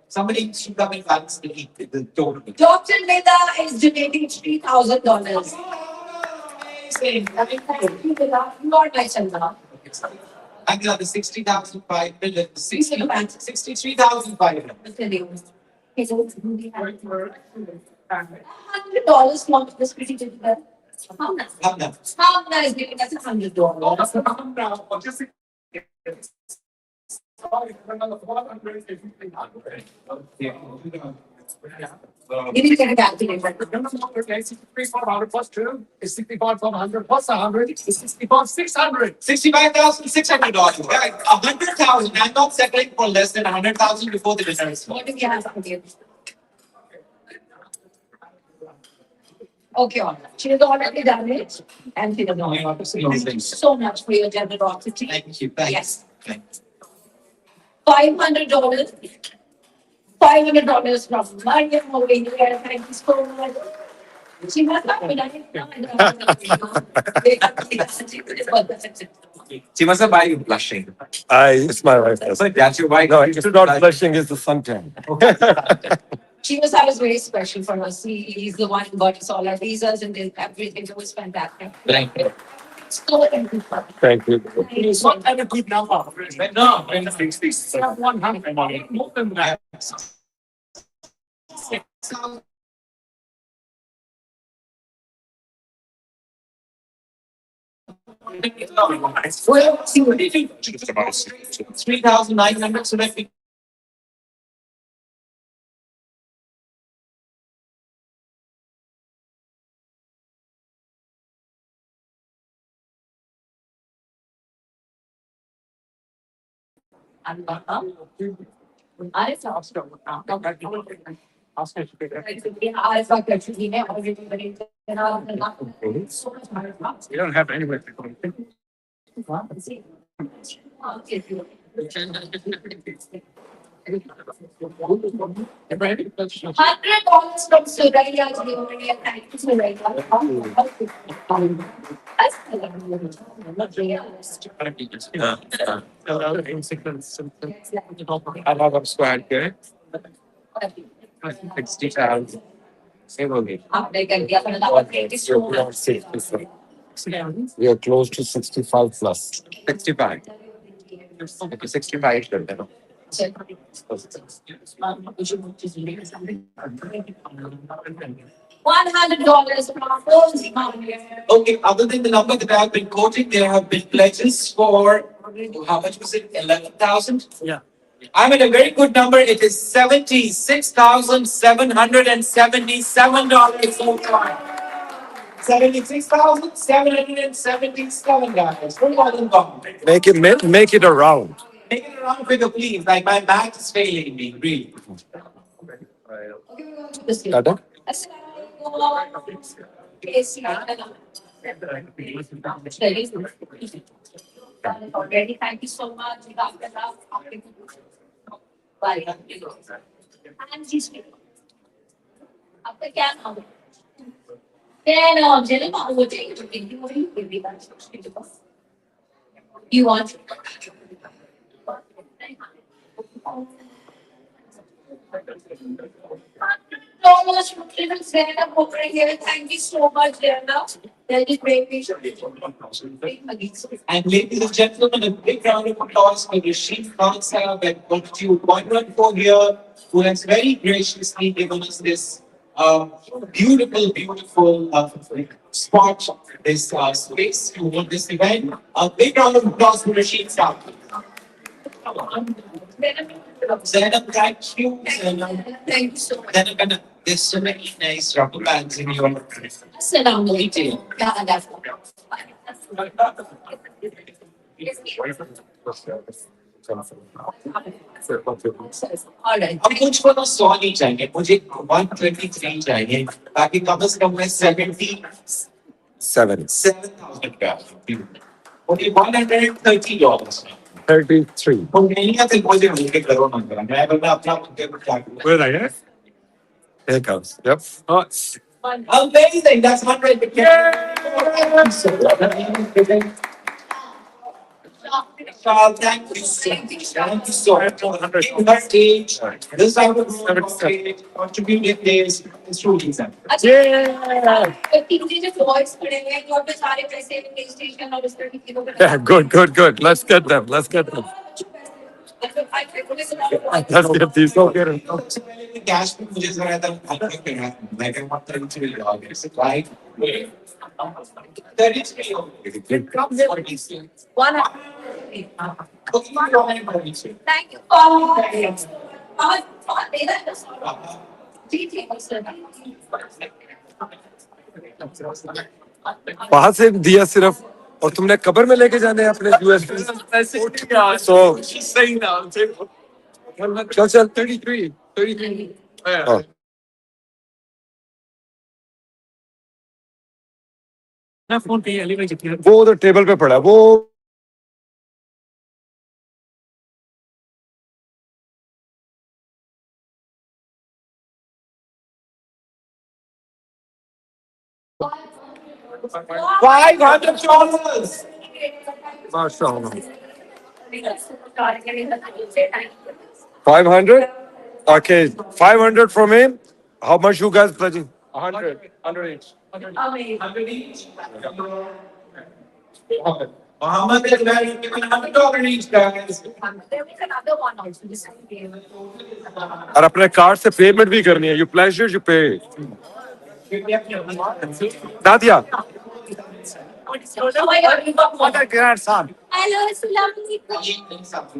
somebody should come and balance the total. Dr. Nida is donating $3,000. You are my Chandra. I got the 60,500, 63,500. $100 from this pretty difficult. Hamna is giving us $100. You need to get a calculator. 6500 plus 2 is 65,500 plus 100 is 65,600. $65,600. Right, 100,000. I'm not settling for less than 100,000 before the dinner is What do we have for you? Okay, all right. She has already done it and she does not. Thank you so much for your generosity. Thank you. Thanks. Yes. Thanks. $500. $500 from Mariam over here. Thank you so much. She must have been She must have been blushing. It's my wife. That's your wife. No, it's not blushing, it's the suntan. She was, I was very special for us. He's the one who got us all our visas and everything. It was fantastic. Thank you. So beautiful. Thank you. It's not had a good number. No, It's not 100. more than that. Well, see what it is. 3,900 so that we We don't have anywhere to go. $100 from Suraya. Thank you, Suraya. I love a squad, good. 60,000. Same with me. We are close to 65 plus. 65. Okay, 65 is good. $100 from Rosie. Okay, other than the number that I have been quoting, there have been pledges for, how much was it, 11,000? Yeah. I'm at a very good number, it is $76,777 so far. $76,777, for Wollongong. Make it around. Make it a round figure, please, like my math is failing me, really. Tata? Already, thank you so much. Bye. And she's आपका क्या नाम है? क्या नाम चले माँ वो चाहिए तो कितनी हो रही है भी बात you want so much little Zainab over here. Thank you so much, Zainab. That is great. And ladies and gentlemen, a big round of applause for Rashid Khan Sahab at Altitude 114 here, who has very graciously given us this beautiful spot, this space to hold this event. A big round of applause for Rashid Sahab. Zainab, thank you. Thank you so much. Zainab, there's so many nice rubber bands in your Assalamu alaikum. All right. अब मुझको ना 100 नहीं चाहिए, मुझे 123 चाहिए, ताकि कम से कम मैं 77,000 का ओके $130 33. तो नहीं आते मुझे उनके करो ना करा मैं बंदा अपना उनके पर क्या करूं Where are you? Here it comes. Yep. Oh, amazing that's 100 thank you so much in her age this type of contributed days is truly exemplary. yeah, good. Let's get them. Let's get these. Go get them. Cash में मुझे जरा था मैं क्या मतलब इतने लोग हैं right that is me Thank you. वहां से दिया सिर्फ और तुमने कबर में लेके जाने हैं अपने USB so She's saying that on table. चल 33. oh. ना फोन पे एलिवेट किया वो उधर टेबल पे पड़ा है, वो $500 माशाल्लाह 500 okay 500 from him. How much you guys pledging? 100 each. 100 each Mohammed is very $100 each, guys. There was another one also. This one came. और अपने कार्ड से पेमेंट भी करनी है. You pledge it, you pay. Nadia. What a grandson. Hello, Assalamualaikum.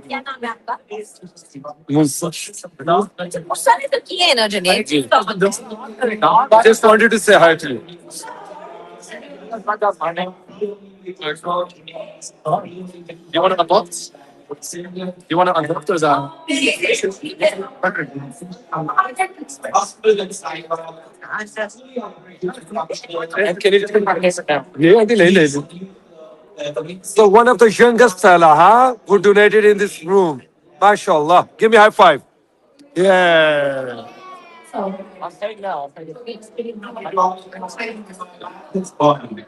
क्या नाम है आपका? मुस्सा ने तो किया है ना जनेब? Just wanted to say hi to you. You want to unbox? You want to unbox or So one of the youngest fella, huh? Who donated in this room. MashaAllah. Give me a high five. Yeah.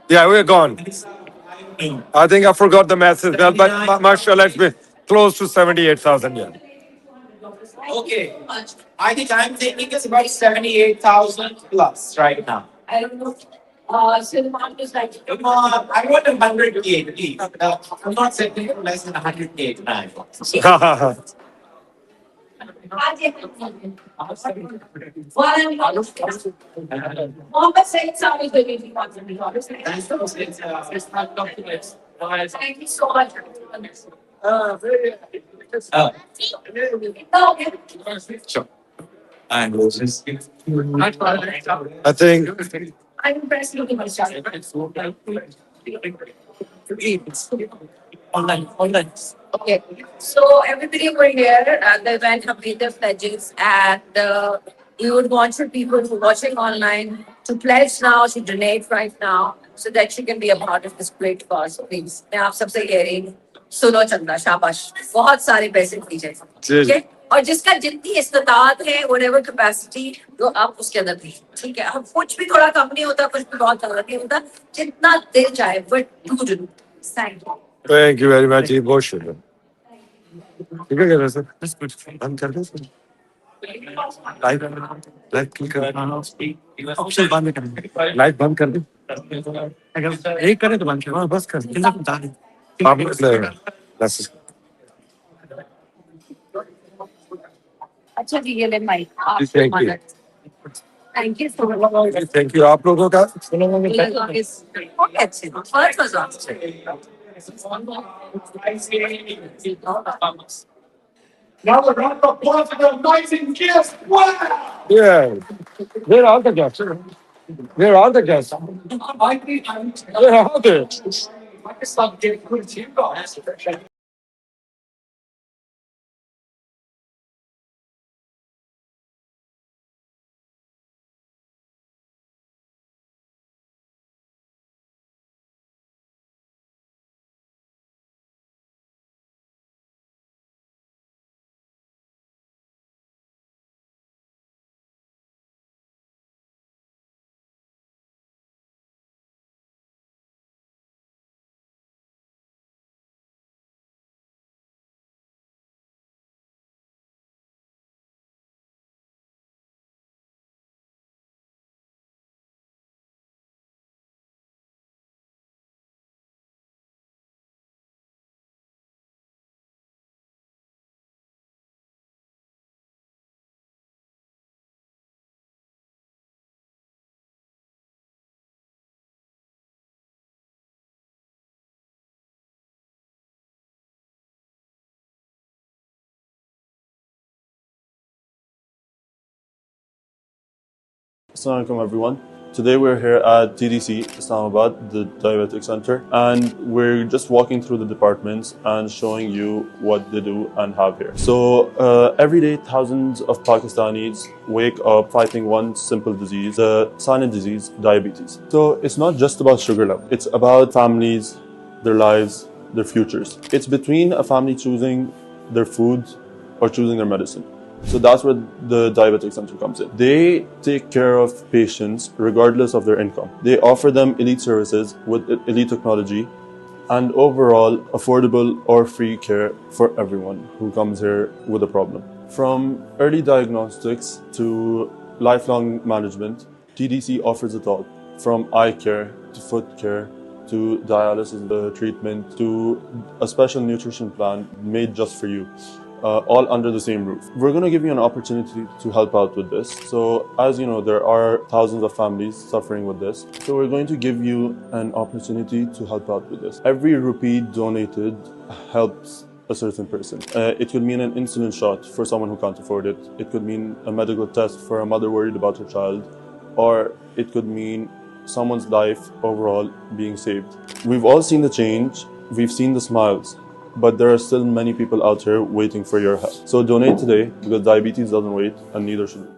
Yeah, we're gone. I think I forgot the math as well, but mashallah, it's been close to 78,000. Yeah. Okay. I think I'm thinking it's about 78,000 plus right now. I don't know. Salman was like, I want 100K, please. I'm not setting for less than 100K tonight. Mohammed said something to me. Thank you so much. Sure. And Moses. I think I'm impressed looking myself. Online. Okay, so everybody over here at the event have made their pledges, and we would want your people who are watching online to pledge now, to donate right now, so that you can be a part of this great cause. Please, मैं आप सबसे कह रही हूँ, सुनो चंदा, शाबाश, बहुत सारे पैसे दीजिए, ठीक है? और जिसका जितनी इस्तेताअत है, whatever capacity, तो आप उसके अंदर दीजिए, ठीक है? हम कुछ भी थोड़ा कम नहीं होता, कुछ भी बहुत ज़्यादा नहीं होता, जितना दिल चाहे, but do. Thank you. thank you very much. Emotional. ठीक है क्या सर? बंद कर दो सर. लाइव क्लिक कर. ऑप्शन बंद कर. लाइव बंद कर दो. अगर एक करे तो बंद कर. बस कर. कितना बता दे. आप बस. अच्छा जी ये ले mic. Thank you. Thank you so much. Thank you. आप लोगों का. Okay, अच्छे. First was awesome. Now a round of applause for the amazing guests. Wow! Yeah. Where are the guests? Where are the guests? Where are they? Pakistan getting good to you guys. Assalamu alaikum everyone. Today we're here at TDC Islamabad, the Diabetic Center, and we're just walking through the departments and showing you what they do and have here. So every day thousands of Pakistanis wake up fighting one simple disease, the silent disease, diabetes. So it's not just about sugar level, it's about families, their lives, their futures. It's between a family choosing their food or choosing their medicine. So that's where the Diabetic Center comes in. They take care of patients regardless of their income. They offer them elite services with elite technology and overall affordable or free care for everyone who comes here with a problem. From early diagnostics to lifelong management, TDC offers it all, from eye care to foot care to dialysis treatment to a special nutrition plan made just for you. All under the same roof. We're going to give you an opportunity to help out with this. So as you know, there are thousands of families suffering with this. So we're going to give you an opportunity to help out with this. Every rupee donated helps a certain person. It could mean an insulin shot for someone who can't afford it. It could mean a medical test for a mother worried about her child. Or it could mean someone's life overall being saved. We've all seen the change. We've seen the smiles. But there are still many people out here waiting for your help. So donate today, because diabetes doesn't wait, and neither should we.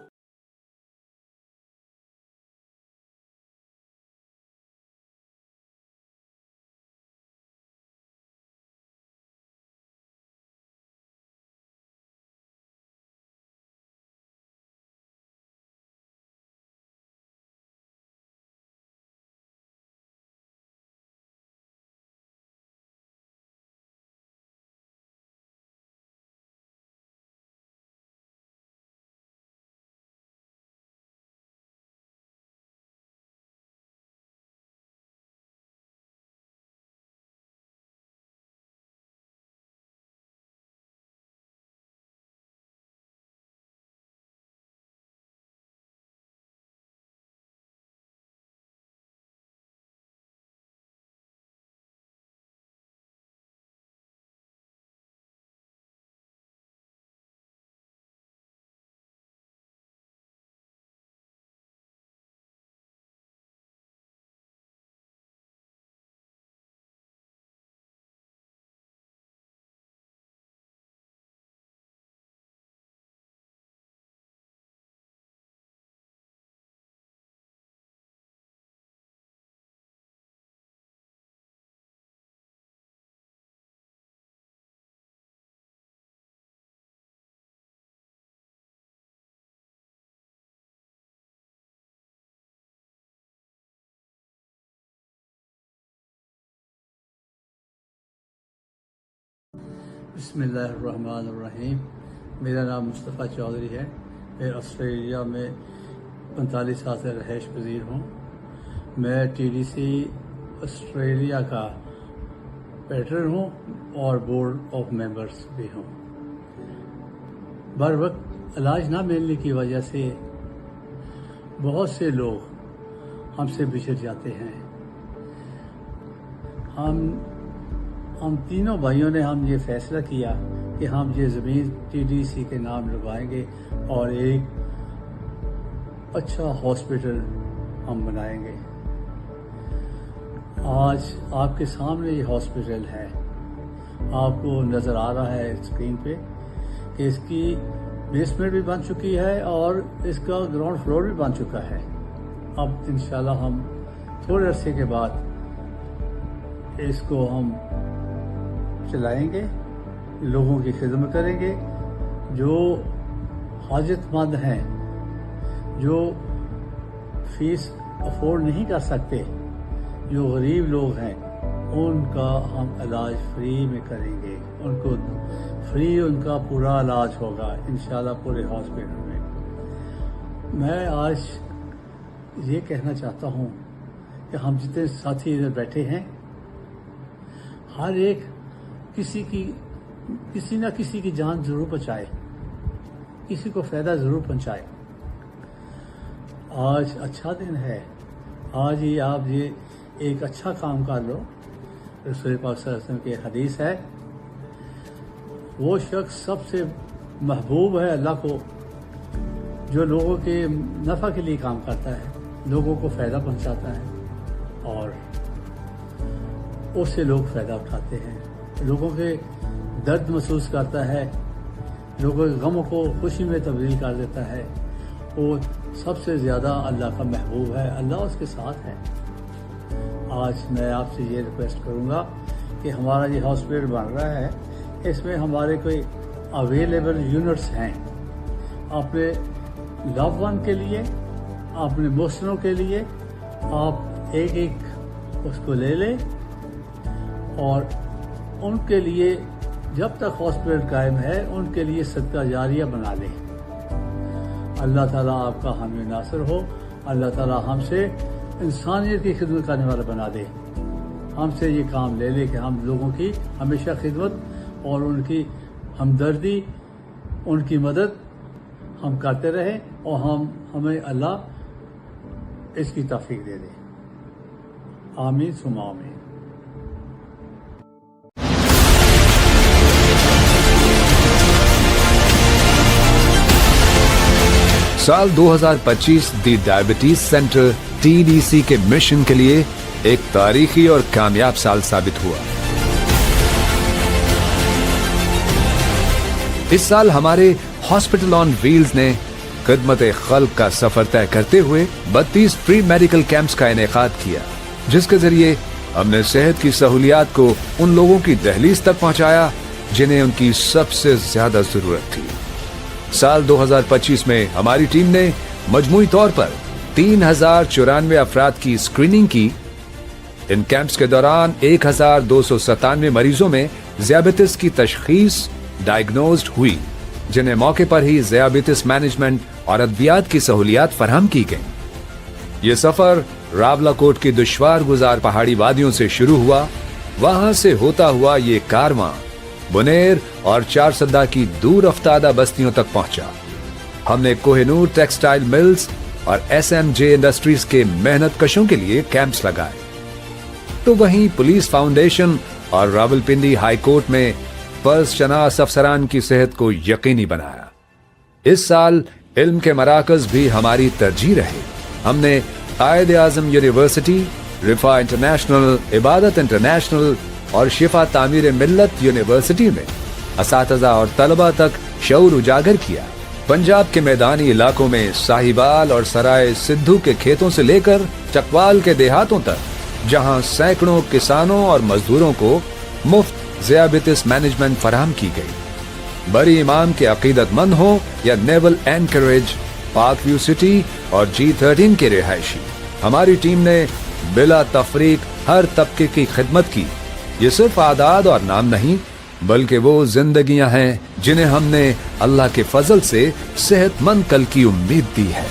बिस्मिल्लाहिर्रहमानिर्रहीम। मेरा नाम मुस्तफ़ा चौधरी है। मैं Australia में 45 साल से रहायश पजीर हूँ। मैं TDC ऑस्ट्रेलिया का पैटर्न हूँ और बोर्ड ऑफ मेंबर्स भी हूँ। बर वक्त इलाज ना मिलने की वजह से बहुत से लोग हमसे बिछड़ जाते हैं। हम तीनों भाइयों ने ये फैसला किया कि हम ये ज़मीन TDC के नाम लगवाएंगे और एक अच्छा हॉस्पिटल हम बनाएंगे। आज आपके सामने ये हॉस्पिटल है, आपको नज़र आ रहा है स्क्रीन पे कि इसकी बेसमेंट भी बन चुकी है और इसका ग्राउंड फ्लोर भी बन चुका है। अब इंशाल्लाह हम थोड़े अरसे के बाद इसको हम चलाएंगे, लोगों की खिदमत करेंगे। जो हाजतमंद हैं, जो फीस अफोर्ड नहीं कर सकते, जो गरीब लोग हैं, उनका हम इलाज फ्री में करेंगे। उनको फ्री उनका पूरा इलाज होगा इंशाल्लाह पूरे हॉस्पिटल में। मैं आज ये कहना चाहता हूँ कि हम जितने साथी इधर बैठे हैं, हर एक किसी न किसी की जान जरूर बचाए, किसी को फायदा जरूर पहुंचाए। आज अच्छा दिन है, आज ही आप ये एक अच्छा काम कर लो। रसूल पाक सल्लल्लाहु अलैहि वसल्लम की हदीस है, वो शख्स सबसे महबूब है अल्लाह को जो लोगों के नफ़ा के लिए काम करता है, लोगों को फ़ायदा पहुंचाता है और उससे लोग फ़ायदा उठाते हैं, लोगों के दर्द महसूस करता है, लोगों के गमों को खुशी में तब्दील कर देता है। वो सबसे ज़्यादा अल्लाह का महबूब है, अल्लाह उसके साथ है। आज मैं आपसे ये रिक्वेस्ट करूँगा कि हमारा ये हॉस्पिटल बन रहा है, इसमें हमारे कोई अवेलेबल यूनिट्स हैं। अपने लव वन के लिए, अपने मुस्लिमों के लिए आप एक एक उसको ले लें और उनके लिए जब तक हॉस्पिटल कायम है उनके लिए सदका जारिया बना लें। अल्लाह ताला आपका हामी नासिर हो, अल्लाह ताला हमसे इंसानियत की खिदमत करने वाला बना दे। हमसे ये काम ले ले कि हम लोगों की हमेशा खिदमत और उनकी हमदर्दी, उनकी मदद हम करते रहें और हमें अल्लाह इसकी तौफीक दे दे। आमीन सुमा आमीन। साल 2025 दी डायबिटीज सेंटर TDC के मिशन के लिए एक तारीखी और कामयाब साल साबित हुआ। इस साल हमारे हॉस्पिटल ऑन व्हील्स ने खिदमत खल्क का सफर तय करते हुए 32 फ्री मेडिकल कैंप्स का इनेकाद किया, जिसके जरिए हमने सेहत की सहूलियात को उन लोगों की दहलीज तक पहुंचाया जिन्हें उनकी सबसे ज्यादा जरूरत थी। साल 2025 में हमारी टीम ने मजमूई तौर पर 3094 अफराद की स्क्रीनिंग की। इन कैंप्स के दौरान 1297 मरीजों में ज़ियाबितिस की तशखीस डायग्नोज्ड हुई, जिन्हें मौके पर ही ज़ियाबितिस मैनेजमेंट और अद्वियात की सहूलियात फराहम की गई। ये सफर रावलाकोट की दुश्वार गुजार पहाड़ी वादियों से शुरू हुआ। वहां से होता हुआ ये कारवां बुनेर और चारसद्दा की दूर अफ्तादा बस्तियों तक पहुंचा। हमने कोहिनूर टेक्सटाइल मिल्स और SMJ इंडस्ट्रीज के मेहनत कशों के लिए कैंप्स लगाए। तो वहीं पुलिस फाउंडेशन और रावलपिंडी हाई कोर्ट में फर्ज शनास अफसरान की सेहत को यकीनी बनाया। इस साल इल्म के मराकज भी हमारी तरजीह रहे। हमने कायद आजम यूनिवर्सिटी, रिफा इंटरनेशनल, इबादत इंटरनेशनल और शिफा तामीर मिल्लत यूनिवर्सिटी में असातिज़ा और तलबा तक शऊर उजागर किया। पंजाब के मैदानी इलाकों में साहिबाल और सराय सिद्धू के खेतों से लेकर चकवाल के देहातों तक, जहां सैकड़ों किसानों और मजदूरों को मुफ्त ज़ियाबितिस मैनेजमेंट फराहम की गई। बरी इमाम के अकीदतमंद हो या नेवल एनकरेज, पाक व्यू सिटी और G13 के रिहायशी, हमारी टीम ने बिला तफरीक हर तबके की खिदमत की। ये सिर्फ आदाद और नाम नहीं, बल्कि वो जिंदगियां हैं जिन्हें हमने अल्लाह के फजल से सेहतमंद कल की उम्मीद दी है।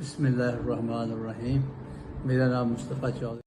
बिस्मिल्लाहिर्रहमानिर्रहीम। मेरा नाम मुस्तफ़ा चौधरी।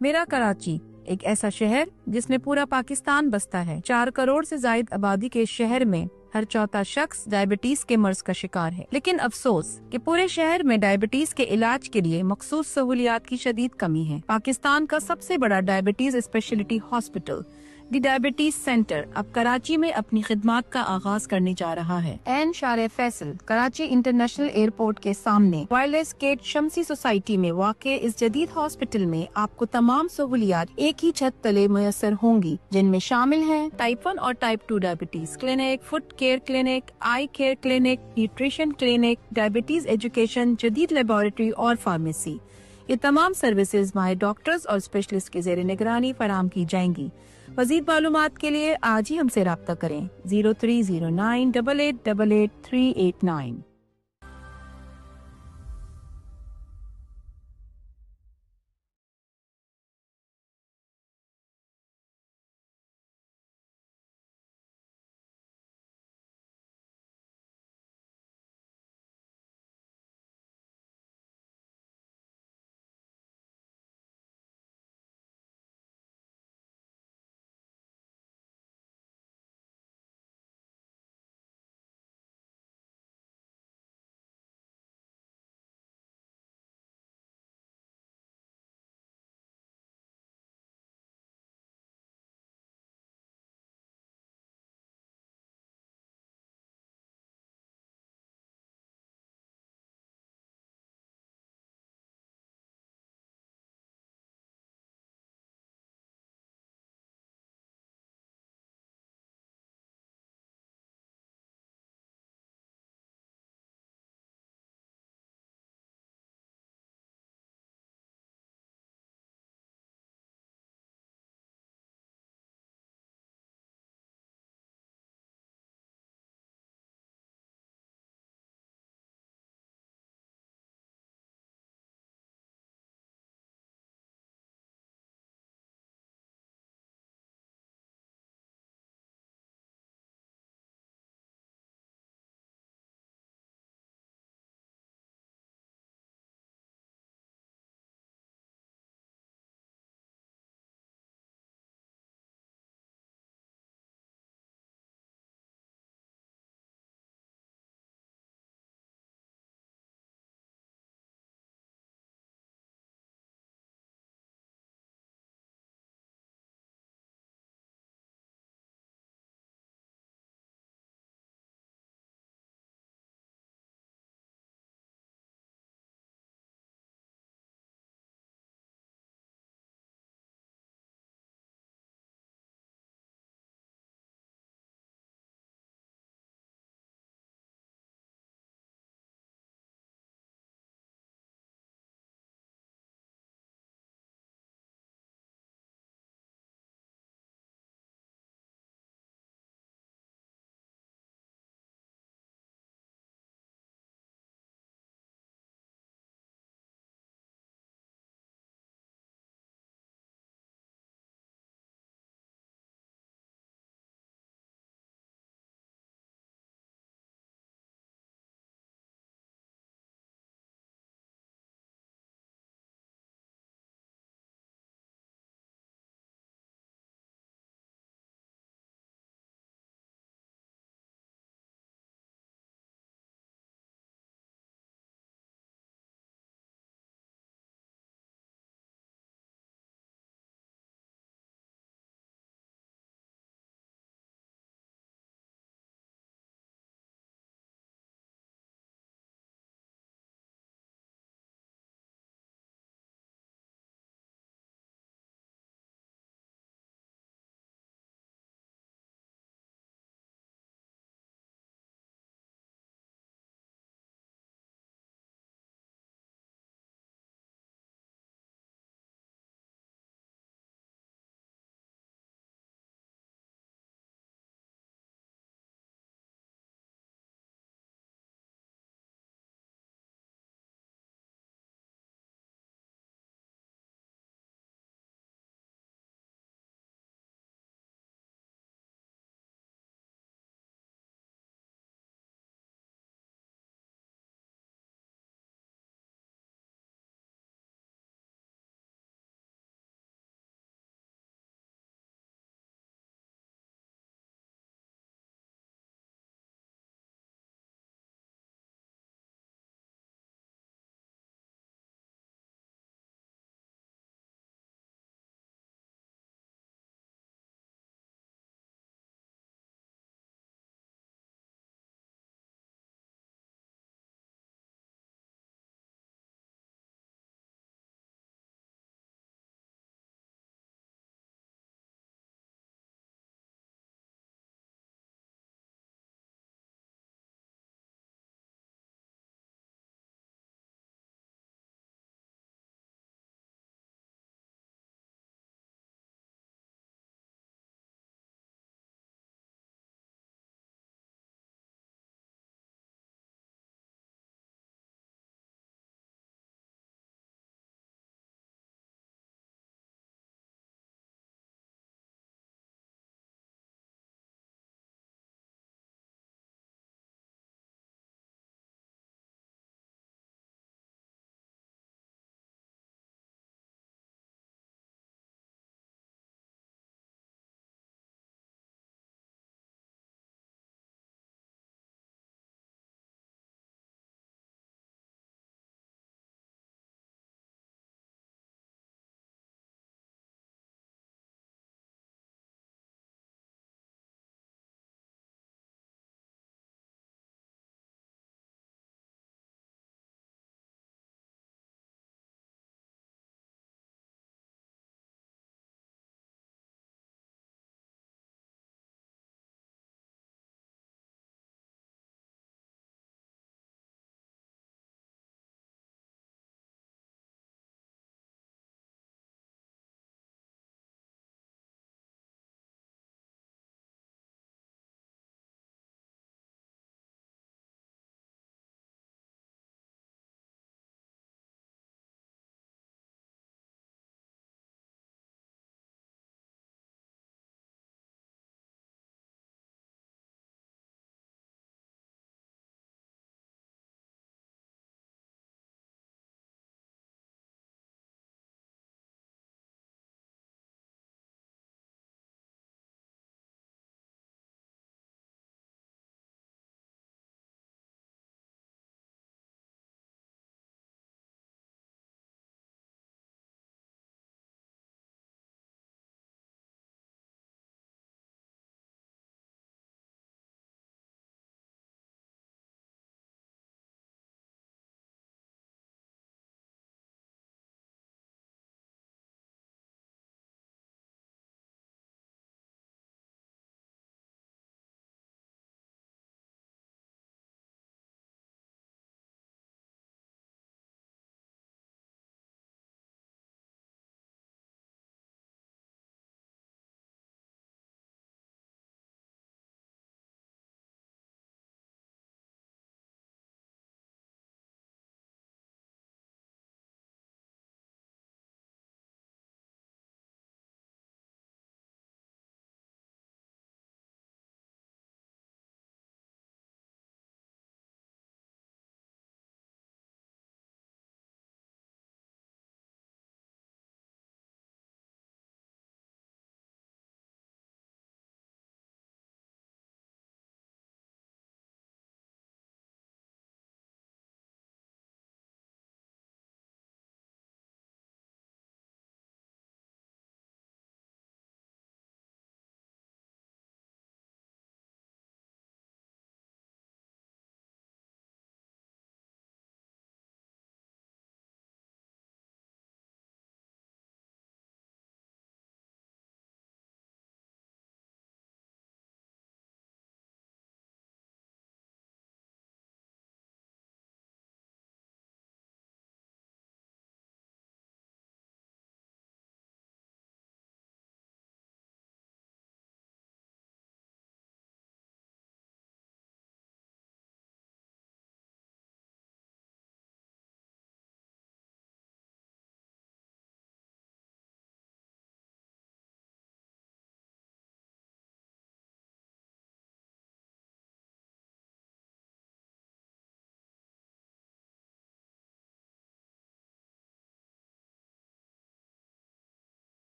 मेरा कराची एक ऐसा शहर जिसमें पूरा पाकिस्तान बसता है। 4 करोड़ से ज्यादा आबादी के शहर में हर चौथा शख्स डायबिटीज के मर्ज का शिकार है। लेकिन अफसोस कि पूरे शहर में डायबिटीज के इलाज के लिए मखसूस सहूलियात की शदीद कमी है। पाकिस्तान का सबसे बड़ा डायबिटीज स्पेशलिटी हॉस्पिटल दी डायबिटीज सेंटर अब कराची में अपनी खिदमात का आगाज करने जा रहा है। एन शारे फैसल कराची इंटरनेशनल एयरपोर्ट के सामने वायरलेस गेट शमसी सोसाइटी में वाक़े इस जदीद हॉस्पिटल में आपको तमाम सहूलियात एक ही छत तले मुयसर होंगी, जिनमें शामिल हैं टाइप 1 और type 2 diabetes clinic, foot care clinic, eye care clinic, nutrition clinic, diabetes education, जदीद लेबोरेटरी और फार्मेसी। ये तमाम सर्विसेज माहिर डॉक्टर्स और स्पेशलिस्ट की ज़ेर निगरानी फराम की जाएंगी। मज़ीद मालूमात के लिए आज ही हमसे राब्ता करें 03098888 389।